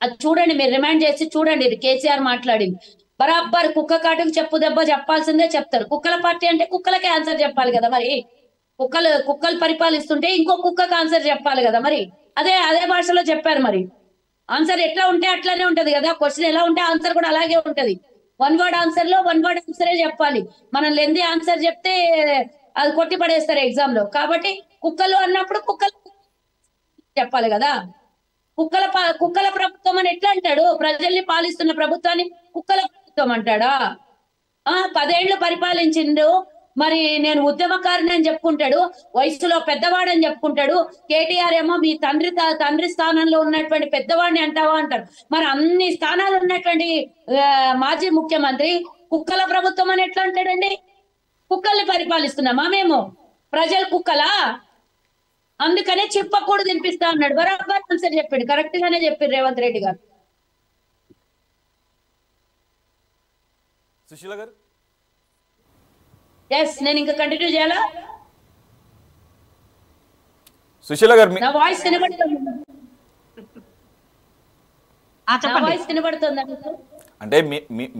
అది చూడండి, మీరు రిమైండ్ చేసి చూడండి. కేసీఆర్ మాట్లాడింది బరాబర్ కుక్క కాటుకు చెప్పు దెబ్బ చెప్పాల్సిందే చెప్తారు. కుక్కల పార్టీ అంటే కుక్కలకే ఆన్సర్ చెప్పాలి కదా మరి. కుక్కలు పరిపాలిస్తుంటే ఇంకో కుక్కకు ఆన్సర్ చెప్పాలి కదా మరి. అదే భాషలో చెప్పారు. మరి ఆన్సర్ ఎట్లా ఉంటే అట్లానే ఉంటది కదా. క్వశ్చన్ ఎలా ఉంటే ఆన్సర్ కూడా అలాగే ఉంటది. వన్ వర్డ్ ఆన్సర్ లో వన్ వర్డ్ ఆన్సరే చెప్పాలి. మనం లెంది ఆన్సర్ చెప్తే అది కొట్టి పడేస్తారు ఎగ్జామ్ లో. కాబట్టి కుక్కలు అన్నప్పుడు కుక్కలు చెప్పాలి కదా. కుక్కల ప్రభుత్వం అని ఎట్లా అంటాడు? ప్రజల్ని పాలిస్తున్న ప్రభుత్వాన్ని కుక్కల ప్రభుత్వం అంటాడా? 10 ఏళ్లు పరిపాలించిండు. మరి నేను ఉద్యమకారిని అని చెప్పుకుంటాడు, వయసులో పెద్దవాడని చెప్పుకుంటాడు. కేటీఆర్ ఏమో మీ తండ్రి స్థానంలో ఉన్నటువంటి పెద్దవాడిని అంటావా అంటారు. మరి అన్ని స్థానాలు ఉన్నటువంటి మాజీ ముఖ్యమంత్రి కుక్కల ప్రభుత్వం అని ఎట్లా అంటాడండి? కుక్కల్ని పరిపాలిస్తున్నామా మేము? ప్రజలు కుక్కలా? అందుకనే చెప్పకూడదు తినిపిస్తా అన్నాడు. బరాబర్ ఆన్సర్ చెప్పాడు, కరెక్ట్ గానే చెప్పారు రేవంత్ రెడ్డి గారు. సుశీల గారు, నేను ఇంకా కంటిన్యూ చేయాలా? సుశీల గారు, నా వాయిస్ వినబడుతుంది? వాయిస్ వినబడుతుందా? అంటే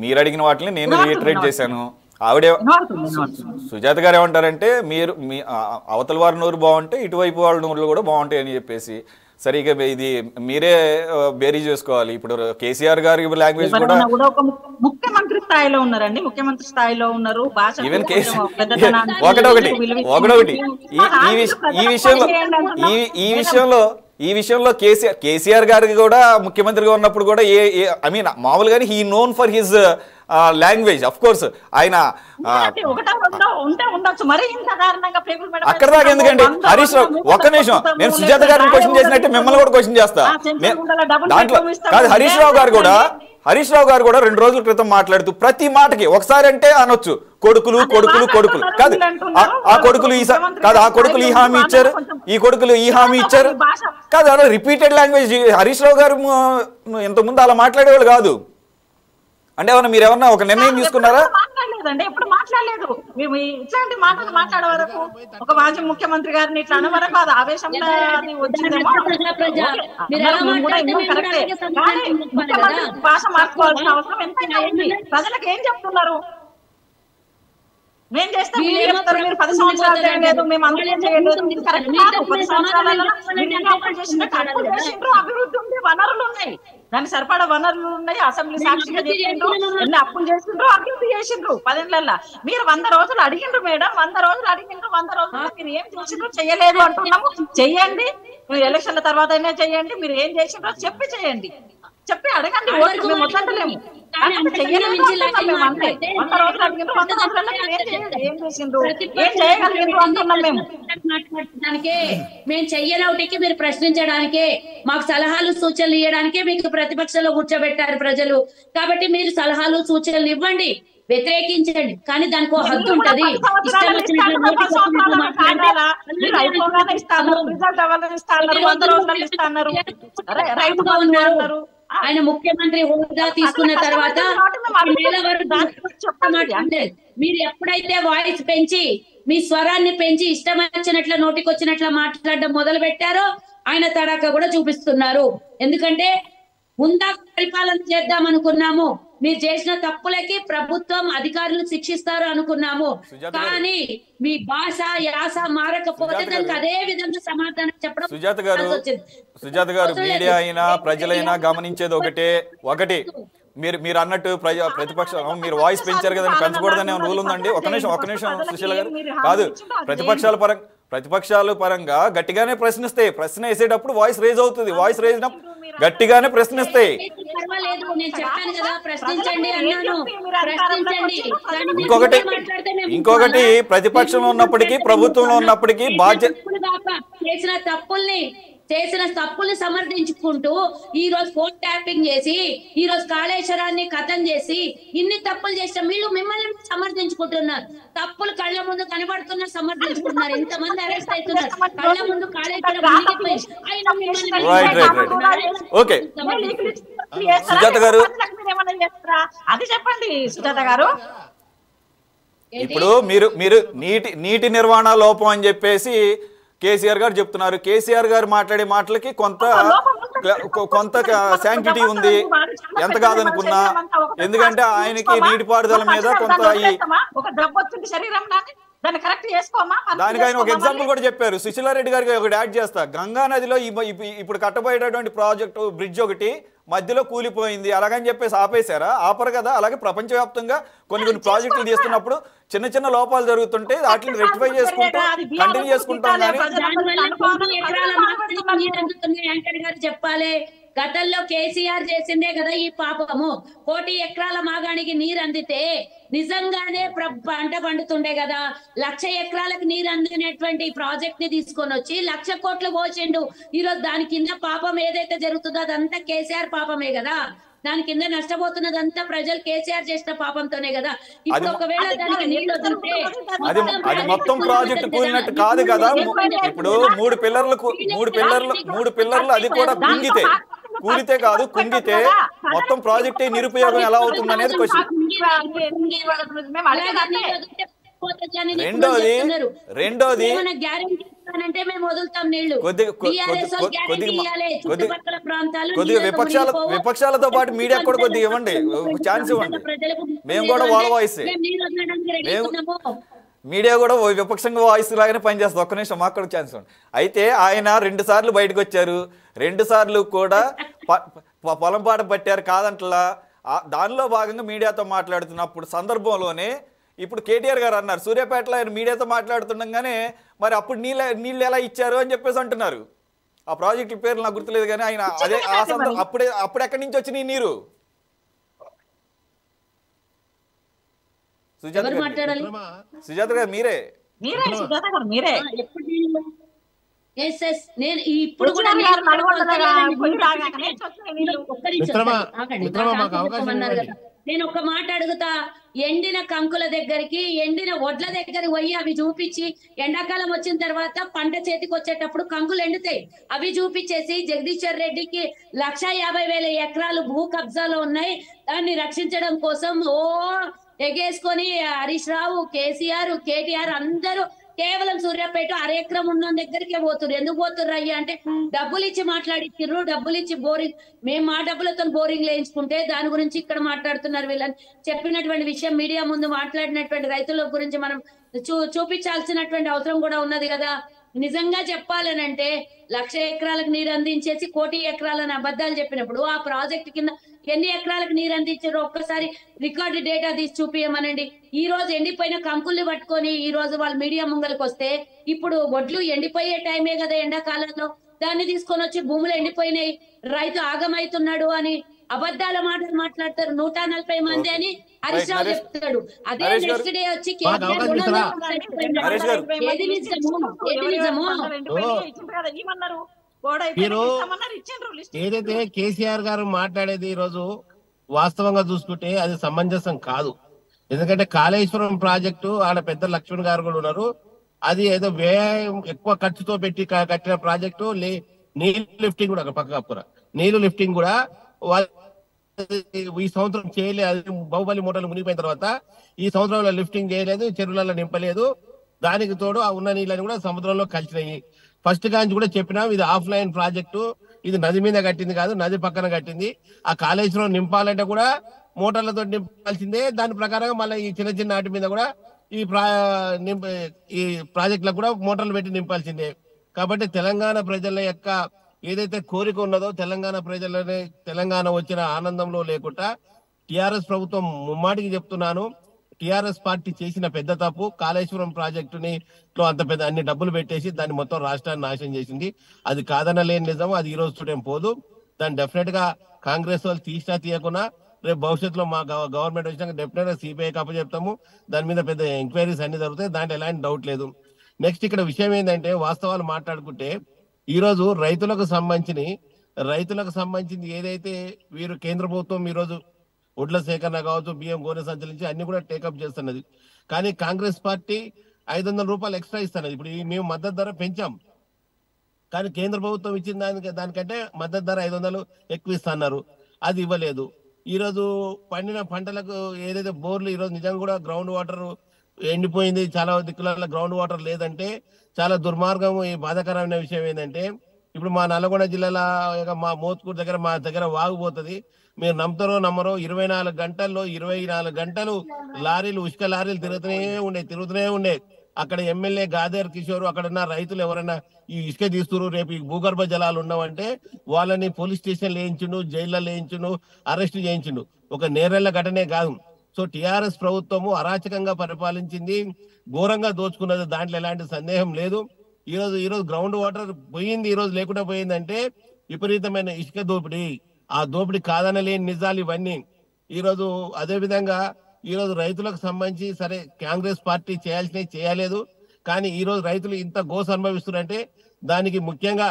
మీరు అడిగిన వాటిని నేను రీట్రేట్ చేశాను. ఆవిడే సుజాత గారు ఏమంటారంటే మీరు మీ అవతల వారి నోరు బాగుంటే ఇటువైపు వాళ్ళ నోరులు కూడా బాగుంటాయి అని చెప్పేసి. సరిగా ఇది మీరే బేరీ చేసుకోవాలి. ఇప్పుడు కేసీఆర్ గారి లాంగ్వేజ్ కూడా ముఖ్యమంత్రి స్థాయిలో ఉన్నారండి, ముఖ్యమంత్రి స్థాయిలో ఉన్నారు. ఈవెన్ ఒకటొకటి ఈ విషయంలో కేసీఆర్ గారికి కూడా ముఖ్యమంత్రిగా ఉన్నప్పుడు కూడా ఐ మీన్ మామూలుగానే he known for his language. Of course ఆయన అక్కడ దాకా ఎందుకండి హరీష్ రావు, ఒక్క నిమిషం, నేను సుజాత గారిని క్వశ్చన్ చేసినట్టే మిమ్మల్ని కూడా క్వశ్చన్ చేస్తా. దాంట్లో కాదు, హరీష్ రావు గారు కూడా 2 రోజుల క్రితం మాట్లాడుతూ ప్రతి మాటకి ఒకసారి అంటే అనొచ్చు కొడుకులు కాదు, ఆ కొడుకులు ఈ హామీ ఇచ్చారు, ఈ కొడుకులు ఈ హామీ ఇచ్చారు కాదు, అలా రిపీటెడ్ లాంగ్వేజ్. హరీష్ రావు గారు ఇంతకుముందు అలా మాట్లాడేవాళ్ళు కాదు. అంటే ఏమన్నా మీరు ఏమన్నా ఒక నిర్ణయం తీసుకున్నారా? మాట్లాడలేదండి, ఎప్పుడు మాట్లాడలేదు. మేము ఇట్లాంటి మాటలు మాట్లాడే వరకు ఒక మాజీ ముఖ్యమంత్రి గారిని ఇట్లా అనే వరకు అది ఆవేశంలో భాష మార్చుకోవాల్సిన అవసరం ఎంతైనా ఉంది. ప్రజలకు ఏం చెప్తున్నారు? మేము చేస్తాం, మీరు చెప్తారు మీరు 10 సంవత్సరాలు చేయలేదు, మేము అందరం చేయలేదు. కరెక్ట్ కాదు. 10 సంవత్సరాలలో అభివృద్ధి ఉంది, వనరులు ఉన్నాయి, దానికి సరిపడా వనరులు ఉన్నాయి. అసెంబ్లీ సాక్షిగా చెప్పిండ్రు, ఎన్ని అప్పులు చేసిండ్రు, అభివృద్ధి చేసిండ్రు 10 ఏళ్లలో. మీరు 100 రోజులు అడిగిండ్రు మేడం, 100 రోజులు అడిగిండ్రు. 100 రోజుల్లో మీరు ఏం చేసిండ్రు? చెయ్యలేదు అంటున్నాము. చెయ్యండి, మీరు ఎలక్షన్ల తర్వాత అయినా చెయ్యండి. మీరు ఏం చేసిండ్రో చెప్పి చేయండి, చెప్పి అడగండి. ఓట్లు మేము వద్దంటలేము. మేము చెయ్యనోటికి మీరు ప్రశ్నించడానికే, మాకు సలహాలు సూచనలు ఇవ్వడానికే మీకు ప్రతిపక్షంలో కూర్చోబెట్టారు ప్రజలు. కాబట్టి మీరు సలహాలు సూచనలు ఇవ్వండి, వ్యతిరేకించండి, కానీ దానికి హద్దు ఉంటది. ఆయన ముఖ్యమంత్రి హోదా తీసుకున్న తర్వాత మీరు ఎప్పుడైతే వాయిస్ పెంచి మీ స్వరాన్ని పెంచి ఇష్టం వచ్చినట్లు నోటికొచ్చినట్లు మాట్లాడడం మొదలు పెట్టారో ఆయన తడాక కూడా చూపిస్తున్నారు. ఎందుకంటే ముందా పరిపాలన చేద్దాం అనుకున్నాము, మీరు చేసిన తప్పులకి ప్రభుత్వం అధికారులు శిక్షిస్తారు అనుకున్నాము. కానీ మీ భాష యాస మారకపోతే దానికి అదే విధంగా సమాధానం చెప్పడం. సుజాత గారు మీడియా అయినా ప్రజలైనా గమనించేది ఒకటి మీరు అన్నట్టు ప్రతిపక్షం మీరు వాయిస్ పెంచారు కదండి, పెంచకూడదని రూల్ ఉందండి. ఒక నిమిషం సుశీల గారు, కాదు ప్రతిపక్షాలు పరంగా గట్టిగానే ప్రశ్నిస్తాయి. ప్రశ్న వేసేటప్పుడు వాయిస్ రేజ్ అవుతుంది. వాయిస్ రేజ్ గట్టిగానే ప్రశ్నిస్తాయి. పర్వాలేదు, నేను చెప్పాను కదా ప్రశ్నించండి అన్నాను, ప్రశ్నించండి. ఇంకొకటి ప్రతిపక్షంలో ఉన్నప్పటికీ ప్రభుత్వంలో ఉన్నప్పటికీ బాధ్యత చేసిన తప్పుల్ని సమర్థించుకుంటూ ఈ రోజు ఫోన్ ట్యాపింగ్ చేసి ఈ రోజు కాళేశ్వరాన్ని కథం చేసి ఇన్ని తప్పులు చేసిన వీళ్ళు మిమ్మల్ని సమర్థించుకుంటున్నారు. తప్పులు కళ్ళ ముందు కనబడుతున్నా సమర్థించుకుంటున్నారు. ఇంతమంది అరెస్ట్ అవుతున్నారు. కళ్ళ ముందు కాళేశ్వరం ఓకే. సుజాత గారు అది చెప్పండి. సుజాత గారు ఇప్పుడు మీరు నీటి నిర్వహణ లోపం అని చెప్పేసి కేసీఆర్ గారు చెప్తున్నారు. కేసీఆర్ గారు మాట్లాడే మాటలకి కొంత శాంటిటీ ఉంది, ఎంత కాదనుకున్నా. ఎందుకంటే ఆయనకి నీటిపారుదల మీద కొంత దానికి ఆయన ఒక ఎగ్జాంపుల్ కూడా చెప్పారు. సుశీలారెడ్డి గారికి ఒకటి యాడ్ చేస్తా. గంగా నదిలో ఇప్పుడు కట్టబోయేటటువంటి ప్రాజెక్టు బ్రిడ్జ్ ఒకటి మధ్యలో కూలిపోయింది, అలాగని చెప్పేసి ఆపేశారా? ఆపరు కదా. అలాగే ప్రపంచవ్యాప్తంగా కొన్ని ప్రాజెక్టులు తీస్తున్నప్పుడు చిన్న చిన్న లోపాలు జరుగుతుంటే వాటిని రెక్టిఫై చేసుకుంటూ కంటిన్యూ చేసుకుంటాం. కానీ చెప్పాలి, గతంలో కేసీఆర్ చేసిందే కదా ఈ పాపము. 1 కోటి ఎకరాల మాగానికి నీరు అందితే నిజంగానే పంట పండుతుండే కదా. 1,00,000 ఎకరాలకు నీరు అందినటువంటి ప్రాజెక్ట్ ని తీసుకొని వచ్చి 1,00,000 కోట్లు పోసిండు. ఈ రోజు దాని కింద పాపం ఏదైతే జరుగుతుందో అదంతా కేసీఆర్ పాపమే కదా. దాని కింద నష్టపోతున్నదంతా ప్రజలు కేసీఆర్ చేసిన పాపంతోనే కదా. ఇప్పుడు ఒకవేళ దానికి నీళ్ళు వదిలితే అది మొత్తం ప్రాజెక్టు కూలినట్టు కాదు కదా. ఇప్పుడు 3 పిల్లర్లు అది కూడా కూలితే కాదు, కుంగితే మొత్తం ప్రాజెక్టే నిరుపయోగం ఎలా అవుతుంది అనేది క్వశ్చన్. రెండోది కొద్దిగా విపక్షాలతో పాటు మీడియా కూడా కొద్దిగా ఇవ్వండి, ఛాన్స్ ఇవ్వండి. మేము కూడా వాళ్ళ వాయిస్, మీడియా కూడా విపక్షంగా వాయిస్ లాగానే పనిచేస్తుంది. ఒక్క నిమిషం మాకు కూడా ఛాన్స్ ఇవ్వండి. అయితే ఆయన 2 సార్లు బయటకు వచ్చారు, 2 సార్లు కూడా పొలం పాట పట్టారు కాదంటలా. దానిలో భాగంగా మీడియాతో మాట్లాడుతున్నప్పుడు సందర్భంలోనే ఇప్పుడు కేటీఆర్ గారు అన్నారు, సూర్యాపేటలో ఆయన మీడియాతో మాట్లాడుతుండగానే మరి అప్పుడు నీళ్ళు ఎలా ఇచ్చారు అని చెప్పేసి అంటున్నారు. ఆ ప్రాజెక్టు పేర్లు నాకు గుర్తులేదు కానీ ఆయన అదే ఆ సందర్భం అప్పుడు ఎక్కడి నుంచి వచ్చినాయి నీరు? సుజాత గారు మీరే. నేను ఇప్పుడు కూడా నేను ఒక మాట అడుగుతా. ఎండిన కంకుల దగ్గరికి, ఎండిన వడ్ల దగ్గరికి పోయి అవి చూపించి, ఎండాకాలం వచ్చిన తర్వాత పంట చేతికి వచ్చేటప్పుడు కంకులు ఎండుతాయి, అవి చూపించేసి జగదీశ్వర్ రెడ్డికి 1,50,000 ఎకరాలు భూ కబ్జాలో ఉన్నాయి, దాన్ని రక్షించడం కోసం ఎగేసుకొని హరీష్ రావు, కేసీఆర్, కేటీఆర్ అందరూ కేవలం సూర్యాపేట 1/2 ఎకరం ఉన్న దగ్గరికే పోతున్నారు. ఎందుకు పోతుర్రు అయ్యా అంటే డబ్బులు ఇచ్చి మాట్లాడిచ్చిర్రు, డబ్బులు ఇచ్చి బోరింగ్, మేము మా డబ్బులతో బోరింగ్ వేయించుకుంటే దాని గురించి ఇక్కడ మాట్లాడుతున్నారు. వీళ్ళని చెప్పినటువంటి విషయం మీడియా ముందు మాట్లాడినటువంటి రైతుల గురించి మనం చూపించాల్సినటువంటి అవసరం కూడా ఉన్నది కదా. నిజంగా చెప్పాలనంటే 1,00,000 ఎకరాలకు నీరు అందించేసి 1 కోటి ఎకరాలని అబద్ధాలు చెప్పినప్పుడు ఆ ప్రాజెక్టు కింద ఎన్ని ఎకరాలకు నీరు అందించారో ఒక్కసారి రికార్డు డేటా తీసి చూపించమనండి. ఈ రోజు ఎండిపోయిన కంకుల్ని పట్టుకొని ఈ రోజు వాళ్ళు మీడియా ముంగలకు వస్తే, ఇప్పుడు వడ్లు ఎండిపోయే టైమే కదా ఎండాకాలంలో, దాన్ని తీసుకొని వచ్చి భూములు ఎండిపోయినాయి, రైతు ఆగమైతున్నాడు అని అబద్ధాల మాటలు మాట్లాడతారు. 140 మంది అని హరీష్ రావు చెప్తాడు. అదే నెక్స్ట్ డే వచ్చి మీరు ఏదైతే కేసీఆర్ గారు మాట్లాడేది ఈ రోజు వాస్తవంగా చూసుకుంటే అది సమంజసం కాదు. ఎందుకంటే కాళేశ్వరం ప్రాజెక్టు ఆడ పెద్ద లక్ష్మణ్ గారు కూడా ఉన్నారు, అది ఏదో వ్యయం ఎక్కువ ఖర్చుతో పెట్టి కట్టిన ప్రాజెక్టు. నీళ్లు లిఫ్టింగ్ కూడా పక్క నీళ్లు లిఫ్టింగ్ కూడా ఈ సంవత్సరం చేయలేదు. బాహుబలి మూటలు మునిగిపోయిన తర్వాత ఈ సంవత్సరంలో లిఫ్టింగ్ చేయలేదు, చెరువులలో నింపలేదు. దానికి తోడు ఆ ఉన్న నీళ్ళని కూడా సముద్రంలో కలిసినాయి. ఫస్ట్ కాంచి కూడా చెప్పినాం, ఇది ఆఫ్లైన్ ప్రాజెక్టు, ఇది నది మీద కట్టింది కాదు, నది పక్కన కట్టింది. ఆ కాళేశ్వరం నింపాలంటే కూడా మోటార్లతో నింపాల్సిందే. దాని ప్రకారంగా మళ్ళీ ఈ చిన్న చిన్న వాటి మీద కూడా ఈ ప్రాజెక్టులకు కూడా మోటార్లు పెట్టి నింపాల్సిందే. కాబట్టి తెలంగాణ ప్రజల యొక్క ఏదైతే కోరిక ఉన్నదో, తెలంగాణ వచ్చిన ఆనందంలో లేకుండా టిఆర్ఎస్ ప్రభుత్వం ముమ్మాటికి చెప్తున్నాను, టిఆర్ఎస్ పార్టీ చేసిన పెద్ద తప్పు కాళేశ్వరం ప్రాజెక్టుని లో అంత పెద్ద అన్ని డబ్బులు పెట్టేసి దాన్ని మొత్తం రాష్ట్రాన్ని నాశనం చేసింది. అది కాదనలేని నిజం, అది ఈ రోజు చూడేం పోదు. దాన్ని డెఫినెట్ గా కాంగ్రెస్ వాళ్ళు తీసినా తీయకున్నా రేపు భవిష్యత్తులో మా గవర్నమెంట్ వచ్చినాక డెఫినెట్ గా సిబిఐకి అప్పచెప్తాము. దాని మీద పెద్ద ఎంక్వైరీస్ అన్ని జరుగుతాయి, దాంట్లో ఎలాంటి డౌట్ లేదు. నెక్స్ట్ ఇక్కడ విషయం ఏంటంటే వాస్తవాలు మాట్లాడుకుంటే ఈ రోజు రైతులకు సంబంధించింది ఏదైతే వీరు కేంద్ర ప్రభుత్వం ఈ రోజు ఒడ్ల సేకరణ కావచ్చు, బియ్యం గోనె సంచలించి అన్ని కూడా టేకప్ చేస్తున్నది. కానీ కాంగ్రెస్ పార్టీ 500 రూపాయలు ఎక్స్ట్రా ఇస్తున్నది. ఇప్పుడు మేము మద్దతు ధర పెంచాం, కానీ కేంద్ర ప్రభుత్వం ఇచ్చిన దానికంటే మద్దతు ధర 500 ఎక్కువ ఇస్తున్నారు, అది ఇవ్వలేదు. ఈ రోజు పండిన పంటలకు ఏదైతే బోర్లు ఈ రోజు నిజంగా కూడా గ్రౌండ్ వాటర్ ఎండిపోయింది, చాలా దిక్కుల గ్రౌండ్ వాటర్ లేదంటే చాలా దుర్మార్గం. ఈ బాధాకరమైన విషయం ఏంటంటే ఇప్పుడు మా నల్గొండ జిల్లాలో మా మోత్కూరు దగ్గర మా దగ్గర వాగుపోతుంది. మీరు నమ్ముతారో నమ్మరో 24 గంటల్లో 24 గంటలు లారీలు ఉష్క లారీలు తిరుగుతూనే ఉండే. అక్కడ ఎమ్మెల్యే గాదేర్ కిషోర్ అక్కడ ఉన్న రైతులు ఎవరైనా ఈ ఇసుక తీస్తున్నారు, రేపు ఈ భూగర్భ జలాలు ఉండవంటే వాళ్ళని పోలీస్ స్టేషన్ వేయించుండు, జైల్లో వేయించుండు, అరెస్ట్ చేయించుండు. ఒక నేరెళ్ల ఘటనే కాదు. సో టిఆర్ఎస్ ప్రభుత్వము అరాచకంగా పరిపాలించింది, ఘోరంగా దోచుకున్నది, దాంట్లో ఎలాంటి సందేహం లేదు. ఈ రోజు గ్రౌండ్ వాటర్ పోయింది, ఈ రోజు లేకుండా పోయిందంటే విపరీతమైన ఇసుక దోపిడీ. ఆ దోపిడీ కాదనలేని నిజాలు ఇవన్నీ. ఈ రోజు అదే విధంగా ఈ రోజు రైతులకు సంబంధించి సరే కాంగ్రెస్ పార్టీ చేయాల్సినవి చేయలేదు, కానీ ఈ రోజు రైతులు ఇంత గోస అనుభవిస్తున్నారంటే దానికి ముఖ్యంగా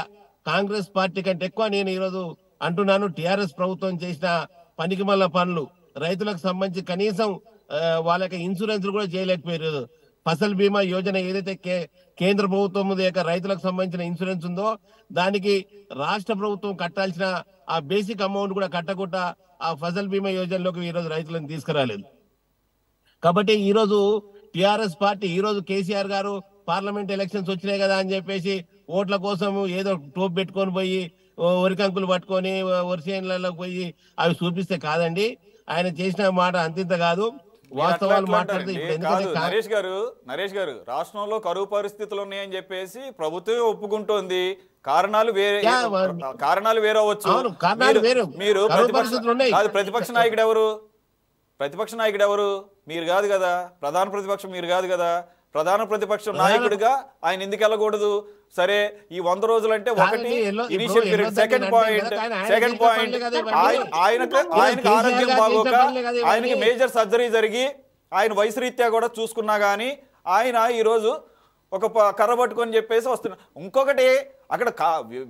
కాంగ్రెస్ పార్టీ కంటే ఎక్కువ నేను ఈ రోజు అంటున్నాను టిఆర్ఎస్ ప్రభుత్వం చేసిన పనికిమాల పనులు. రైతులకు సంబంధించి కనీసం వాళ్ళకి ఇన్సూరెన్స్ కూడా చేయలేకపోయారు. ఫసల్ బీమా యోజన ఏదైతే కేంద్ర ప్రభుత్వం రైతులకు సంబంధించిన ఇన్సూరెన్స్ ఉందో దానికి రాష్ట్ర ప్రభుత్వం కట్టాల్సిన ఆ బేసిక్ అమౌంట్ కూడా కట్టకుండా ఆ ఫసల్ బీమా యోజనలోకి ఈ రోజు రైతులను తీసుకురాలేదు. కాబట్టి ఈ రోజు టిఆర్ఎస్ పార్టీ ఈ రోజు కేసీఆర్ గారు పార్లమెంట్ ఎలక్షన్స్ వచ్చినాయి కదా అని చెప్పేసి ఓట్ల కోసం ఏదో టోప్ పెట్టుకొని పోయి వరికంకులు పట్టుకొని వరిసేన్లలోకి పోయి అవి చూపిస్తే కాదండి. ఆయన చేసిన మాట అంతింత కాదు, వాస్తవాలు మాట్లాడితే. నరేష్ గారు రాష్ట్రంలో కరువు పరిస్థితులు ఉన్నాయని చెప్పేసి ప్రభుత్వం ఒప్పుకుంటోంది. కారణాలు వేరే అవ్వచ్చు. మీరు ప్రతిపక్ష నాయకుడు ఎవరు? మీరు కాదు కదా. ప్రధాన ప్రతిపక్షం మీరు కాదు కదా. ప్రధాన ప్రతిపక్ష నాయకుడిగా ఆయన ఎందుకు వెళ్ళకూడదు? సరే, ఈ 100 రోజులు అంటే ఒకటి ఇనిషియల్ పీరియడ్. సెకండ్ పాయింట్ ఆయనకు ఆరోగ్యం బాగోక ఆయనకి మేజర్ సర్జరీ జరిగి ఆయన వయసు రీత్యా కూడా చూసుకున్నా గానీ ఆయన ఈరోజు ఒక కర్ర పట్టుకొని చెప్పేసి వస్తున్నారు. ఇంకొకటి అక్కడ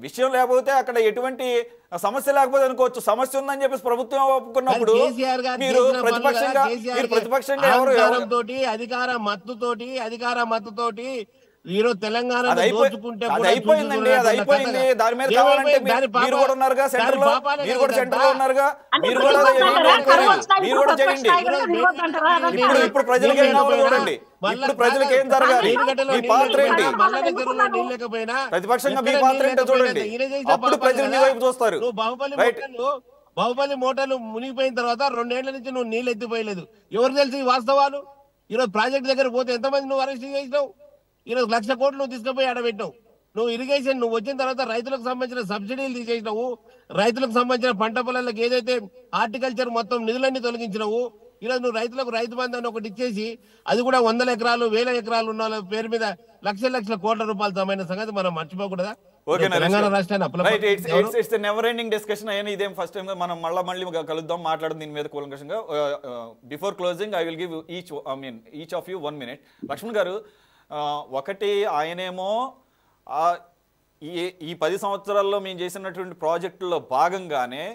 విషయం లేకపోతే అక్కడ ఎటువంటి సమస్య లేకపోతే అనుకోవచ్చు, సమస్య ఉందని చెప్పేసి ప్రభుత్వం ఒప్పుకున్నప్పుడు మీరు ప్రతిపక్షంగా అధికార మత్తుతోటి ఈరోజు తెలంగాణ అయిపోయిందండి. అది అయిపోయింది. దాని మీద కావాలంటే మీరు కూడా ఉన్నారుగా, సెంటర్ లో ఉన్నారుగా, మీరు కూడా చేయండి. ఇప్పుడు ప్రజలకి ఏం కావాలో చూడండి. ఇప్పుడు ప్రజలకి ఏం జరగాలి, మీ పాత్ర ఏంటి, ప్రతిపక్షంగా మీ పాత్ర ఏంటో చూడండి. అప్పుడు ప్రజలు మీ వైపు చూస్తారు. బాహుబలి మోటార్లు మునిగిపోయిన తర్వాత 2 ఏళ్ల నుంచి నువ్వు నీళ్ళు ఎత్తిపోయలేదు. ఎవరు తెలిసి వాస్తవాలు? ఈరోజు ప్రాజెక్ట్ దగ్గర పోతే ఎంతమంది నువ్వు అరెస్ట్ చేసినావు? ఈరోజు 1,00,000 కోట్లు నువ్వు తీసుకుపోయి ఆడబెట్టావు. నువ్వు ఇరిగేషన్ నువ్వు వచ్చిన తర్వాత రైతులకు సంబంధించిన సబ్సిడీలు తీసేసినావు. రైతులకు సంబంధించిన పంట పొలాలకు ఏదైతే హార్టికల్చర్ మొత్తం నిధులన్నీ తొలగించినావు. ఈరోజు నువ్వు రైతు బంధు అని ఒకటి ఇచ్చేసి అది కూడా 100 ఎకరాలు 1000 ఎకరాలు ఉన్న వాళ్ళ పేరు మీద లక్షల కోట్ల రూపాయలు జమైన సంగతి మనం మర్చిపోకూడదా? తెలంగాణ రాష్ట్రాన్ని నెవర్ ఎండింగ్ డిస్కషన్ అయినా ఇదేం ఫస్ట్ టైం మనం మళ్ళీ కలుద్దాం, మాట్లాడడం దీని మీద కూలంకషంగా. Before closing I will give each of you 1 minute. Laxman garu, ఒకటి ఆయనేమో ఈ 10 సంవత్సరాల్లో మేము చేసినటువంటి ప్రాజెక్టుల్లో భాగంగానే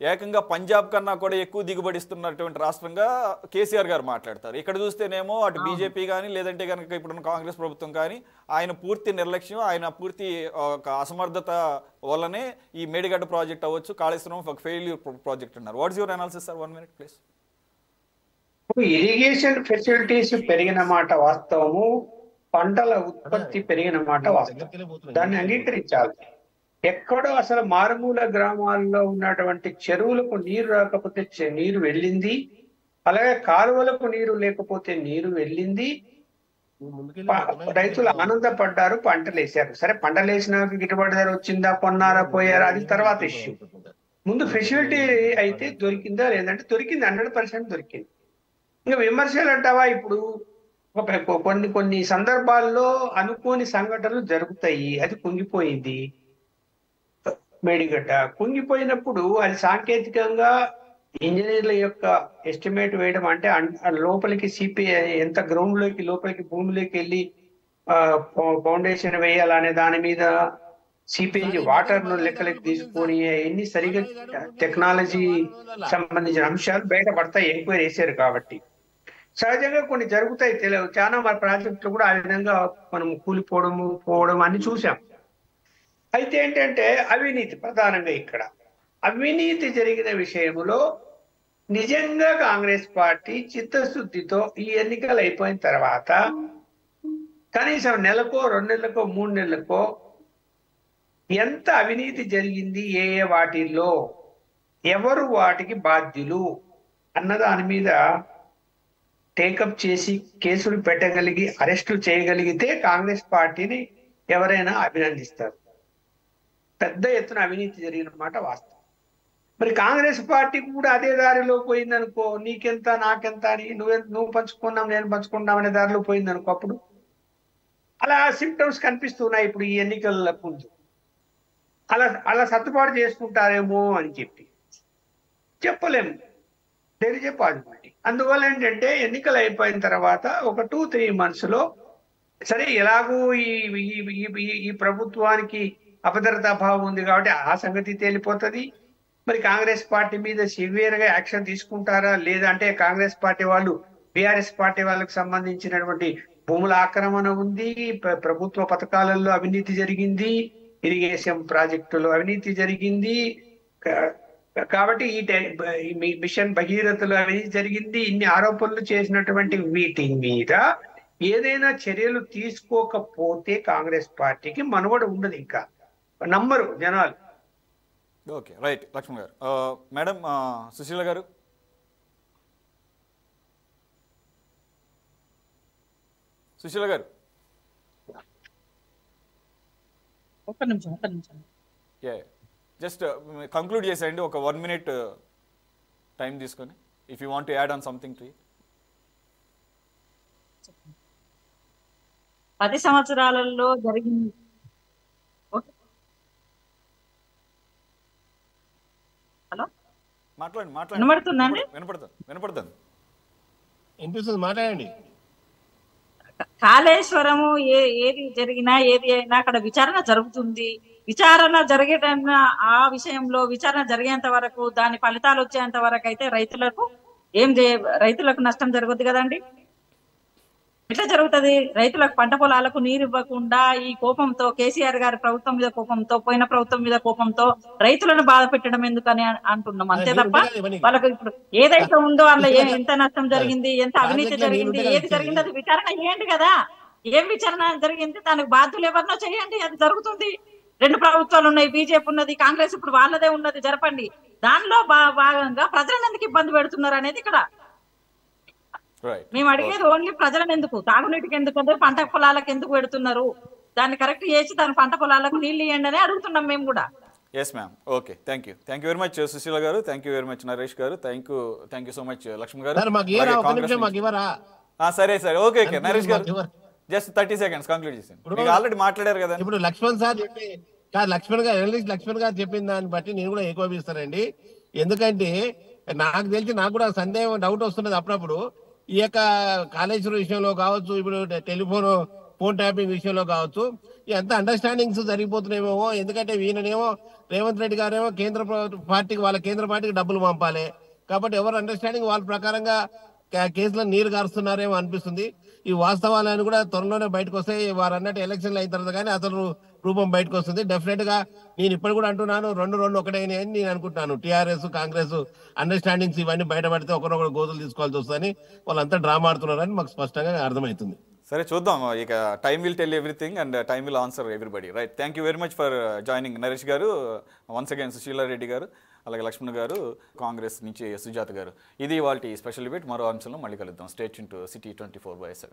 ఏకంగా పంజాబ్ కన్నా కూడా ఎక్కువ దిగుబడిస్తున్నటువంటి రాష్ట్రంగా కేసీఆర్ గారు మాట్లాడతారు. ఇక్కడ చూస్తేనేమో అటు బీజేపీ కానీ లేదంటే కనుక ఇప్పుడున్న కాంగ్రెస్ ప్రభుత్వం కానీ ఆయన పూర్తి నిర్లక్ష్యం, ఆయన పూర్తి అసమర్థత వల్లనే ఈ మేడిగడ్డ ప్రాజెక్ట్ అవ్వచ్చు, కాళేశ్వరం ఒక ఫెయిల్యూర్ ప్రాజెక్ట్ అన్నారు. What's your analysis sir? 1 minute please. Irrigation facilities పెరిగిన మాట వాస్తవము, పంటల ఉత్పత్తి పెరిగిన మాట వాస్తవం, దాన్ని అంగీకరించాలి. ఎక్కడో అసలు మారుమూల గ్రామాల్లో ఉన్నటువంటి చెరువులకు నీరు రాకపోతే నీరు వెళ్ళింది, అలాగే కాలువలకు నీరు లేకపోతే నీరు వెళ్ళింది. రైతులు ఆనందపడ్డారు, పంటలు వేసారు. సరే, పంటలు వేసినాక గిట్టుబాటు ధర వచ్చిందా, కొన్నారా, పోయారా, అది తర్వాత ఇష్యూ. ముందు ఫెసిలిటీ అయితే దొరికిందా లేదంటే దొరికింది, 100% దొరికింది. ఇంకా విమర్శలు అంటావా ఇప్పుడు కొన్ని కొన్ని సందర్భాల్లో అనుకోని సంఘటనలు జరుగుతాయి. అది కుంగిపోయింది మేడిగడ్డ. కుంగిపోయినప్పుడు అది సాంకేతికంగా ఇంజనీర్ల యొక్క ఎస్టిమేట్ వేయడం అంటే లోపలికి సిపిఐ ఎంత గ్రౌండ్ లోకి లోపలికి భూమిలోకి వెళ్ళి ఫౌండేషన్ వేయాలనే దాని మీద సిపిఎంజి వాటర్ ను లెక్కలకి తీసుకొని ఎన్ని సరిగా టెక్నాలజీ సంబంధించిన అంశాలు బయటపడతాయి ఎంక్వైరీ చేశారు కాబట్టి. సహజంగా కొన్ని జరుగుతాయి. చాలా మన ప్రాజెక్టులు కూడా ఆ విధంగా మనం కూలిపోవడము పోవడం అని చూసాం. అయితే ఏంటంటే అవినీతి ప్రధానంగా ఇక్కడ అవినీతి జరిగిన విషయంలో నిజంగా కాంగ్రెస్ పార్టీ చిత్తశుద్ధితో ఈ ఎన్నికలు అయిపోయిన తర్వాత కనీసం నెలకో 2 నెలలకో 3 నెలలకో ఎంత అవినీతి జరిగింది, ఏ ఏ వాటిల్లో ఎవరు వాటికి బాధ్యులు అన్న దాని మీద టేకప్ చేసి కేసులు పెట్టగలిగి అరెస్టులు చేయగలిగితే కాంగ్రెస్ పార్టీని ఎవరైనా అభినందిస్తారు. పెద్ద ఎత్తున అవినీతి జరిగిన మాట వాస్తవం. మరి కాంగ్రెస్ పార్టీ కూడా అదే దారిలో పోయిందనుకో, నీకెంత నాకెంత అని నువ్వు పంచుకున్నాం నేను పంచుకున్నాం అనే దారిలో పోయిందనుకో, అప్పుడు అలా సిమ్టమ్స్ కనిపిస్తున్నాయి ఇప్పుడు ఈ ఎన్నికల ముందు. అలా అలా సర్దుబాటు చేసుకుంటారేమో అని చెప్పలేము. తెలియ పాజిబిలిటీ. అందువల్ల ఏంటంటే ఎన్నికలు అయిపోయిన తర్వాత ఒక 2-3 months లో సరే ఎలాగూ ఈ ప్రభుత్వానికి అభద్రతా భావం ఉంది కాబట్టి ఆ సంగతి తేలిపోతుంది. మరి కాంగ్రెస్ పార్టీ మీద సివియర్ గా యాక్షన్ తీసుకుంటారా లేదా అంటే కాంగ్రెస్ పార్టీ వాళ్ళు బీఆర్ఎస్ పార్టీ వాళ్ళకి సంబంధించినటువంటి భూముల ఆక్రమణ ఉంది, ప్రభుత్వ పథకాలలో అవినీతి జరిగింది, ఇరిగేషన్ ప్రాజెక్టులో అవినీతి జరిగింది కాబట్టి ఈ మిషన్ భగీరథలో అవినీతి జరిగింది, ఇన్ని ఆరోపణలు చేసినటువంటి వీటి మీద ఏదైనా చర్యలు తీసుకోకపోతే కాంగ్రెస్ పార్టీకి మనుగడ ఉండదు, ఇంకా నమ్మరు జనాలు. Okay, right. లక్ష్మణ్ గారు. మేడం సుశీల గారు. సుశీల గారు ఒక్క నిమిషం జస్ట్ కంక్లూడ్ చేసేయండి ఒక 1 minute టైం తీసుకొని, if you want to add on something to it. 10 సంవత్సరాలలో జరిగింది. హలో, మాట్లాడండి. వినబడుతుందండి? వినపడుతుంది. వినిపిస్తుంది, మాట్లాడండి. కాళేశ్వరము ఏది జరిగినా ఏది అయినా అక్కడ విచారణ జరుగుతుంది. విచారణ జరిగేటన్న ఆ విషయంలో విచారణ జరిగేంత వరకు, దాని ఫలితాలు వచ్చేంత వరకు అయితే రైతులకు నష్టం జరగదు కదండి. ఎట్లా జరుగుతుంది? రైతులకు పంట పొలాలకు నీరు ఇవ్వకుండా ఈ కోపంతో, కేసీఆర్ గారి ప్రభుత్వం మీద కోపంతో, పోయిన ప్రభుత్వం మీద కోపంతో రైతులను బాధ పెట్టడం ఎందుకని అంటున్నాం, అంతే తప్ప వాళ్ళకు ఇప్పుడు ఏదైతే ఉందో అందులో ఎంత నష్టం జరిగింది, ఎంత అవినీతి జరిగింది, ఏది జరిగింది అది విచారణ చేయండి కదా. ఏం విచారణ జరిగింది, దానికి బాధ్యులు ఎవరినో చేయండి, అది జరుగుతుంది. 2 ప్రభుత్వాలు ఉన్నాయి, బీజేపీ ఉన్నది, కాంగ్రెస్ ఇప్పుడు వాళ్ళదే ఉన్నది, జరపండి. దానిలో భాగంగా ప్రజలను ఎందుకు ఇబ్బంది పెడుతున్నారు అనేది ఇక్కడ మేము అడిగేది. ఓన్లీ ప్రజలను ఎందుకు, తాగునీటికి ఎందుకు, పంట పొలాలకు ఎందుకు పెడుతున్నారు, దాన్ని కరెక్ట్ చేసి దాని పంట పొలాలకు నీళ్లు ఇవ్వండి అని అడుగుతున్నాం మేము కూడా. Yes ma'am. Okay, thank you very much Sushila గారు, thank you very much Naresh గారు, thank you so much Lakshman గారు. సరే ఓకే నరేష్ గారు జస్ట్ 30 seconds కంక్లూడ్ చేసి ఆల్రెడీ మాట్లాడారు కదా. ఇప్పుడు లక్ష్మణ్ గారు చెప్పిన దాన్ని బట్టి నేను కూడా ఏకోపిస్తానండి. ఎందుకంటే నాకు కూడా సందేహం, డౌట్ వస్తున్నది అప్పుడప్పుడు. ఈ యొక్క కాళేశ్వరం విషయంలో కావచ్చు, ఇప్పుడు ఫోన్ ట్యాపింగ్ విషయంలో కావచ్చు, ఎంత అండర్స్టాండింగ్స్ జరిగిపోతున్నాయేమో. ఎందుకంటే ఈయననేమో రేవంత్ రెడ్డి గారేమో వాళ్ళ కేంద్ర పార్టీకి డబ్బులు పంపాలి కాబట్టి ఎవరు అండర్స్టాండింగ్ వాళ్ళ ప్రకారంగా కేసులో నీరు గారుస్తున్నారేమో అనిపిస్తుంది. ఈ వాస్తవాలను కూడా త్వరలోనే బయటకు వస్తాయి. వారు అన్నట్టు ఎలక్షన్లు అయిన తర్వాత కానీ అసలు రూపం బయటకు వస్తుంది. డెఫినెట్ గా నేను ఇప్పుడు కూడా అంటున్నాను, 2 ఒకటైనా అని నేను అనుకుంటున్నాను. టీఆర్ఎస్ కాంగ్రెస్ అండర్స్టాండింగ్స్ ఇవన్నీ బయటపడితే ఒకరొకరు గోతులు తీసుకోవాల్సి వస్తుందని వాళ్ళంతా డ్రామా ఆడుతున్నారని మాకు స్పష్టంగా అర్థమవుతుంది. సరే చూద్దాం, ఇక time will tell everything and time will answer everybody. Right, thank you very much for joining Naresh గారు, వన్స్ అగైన్ సుశీల రెడ్డి గారు, అలాగే లక్ష్మణ్ గారు, కాంగ్రెస్ నుంచి సుజాత గారు. ఇది వాళ్ళ స్పెషల్ డిబేట్. మరో అంశంలో మళ్ళీ కలుద్దాం. Stay tune to City 24/7.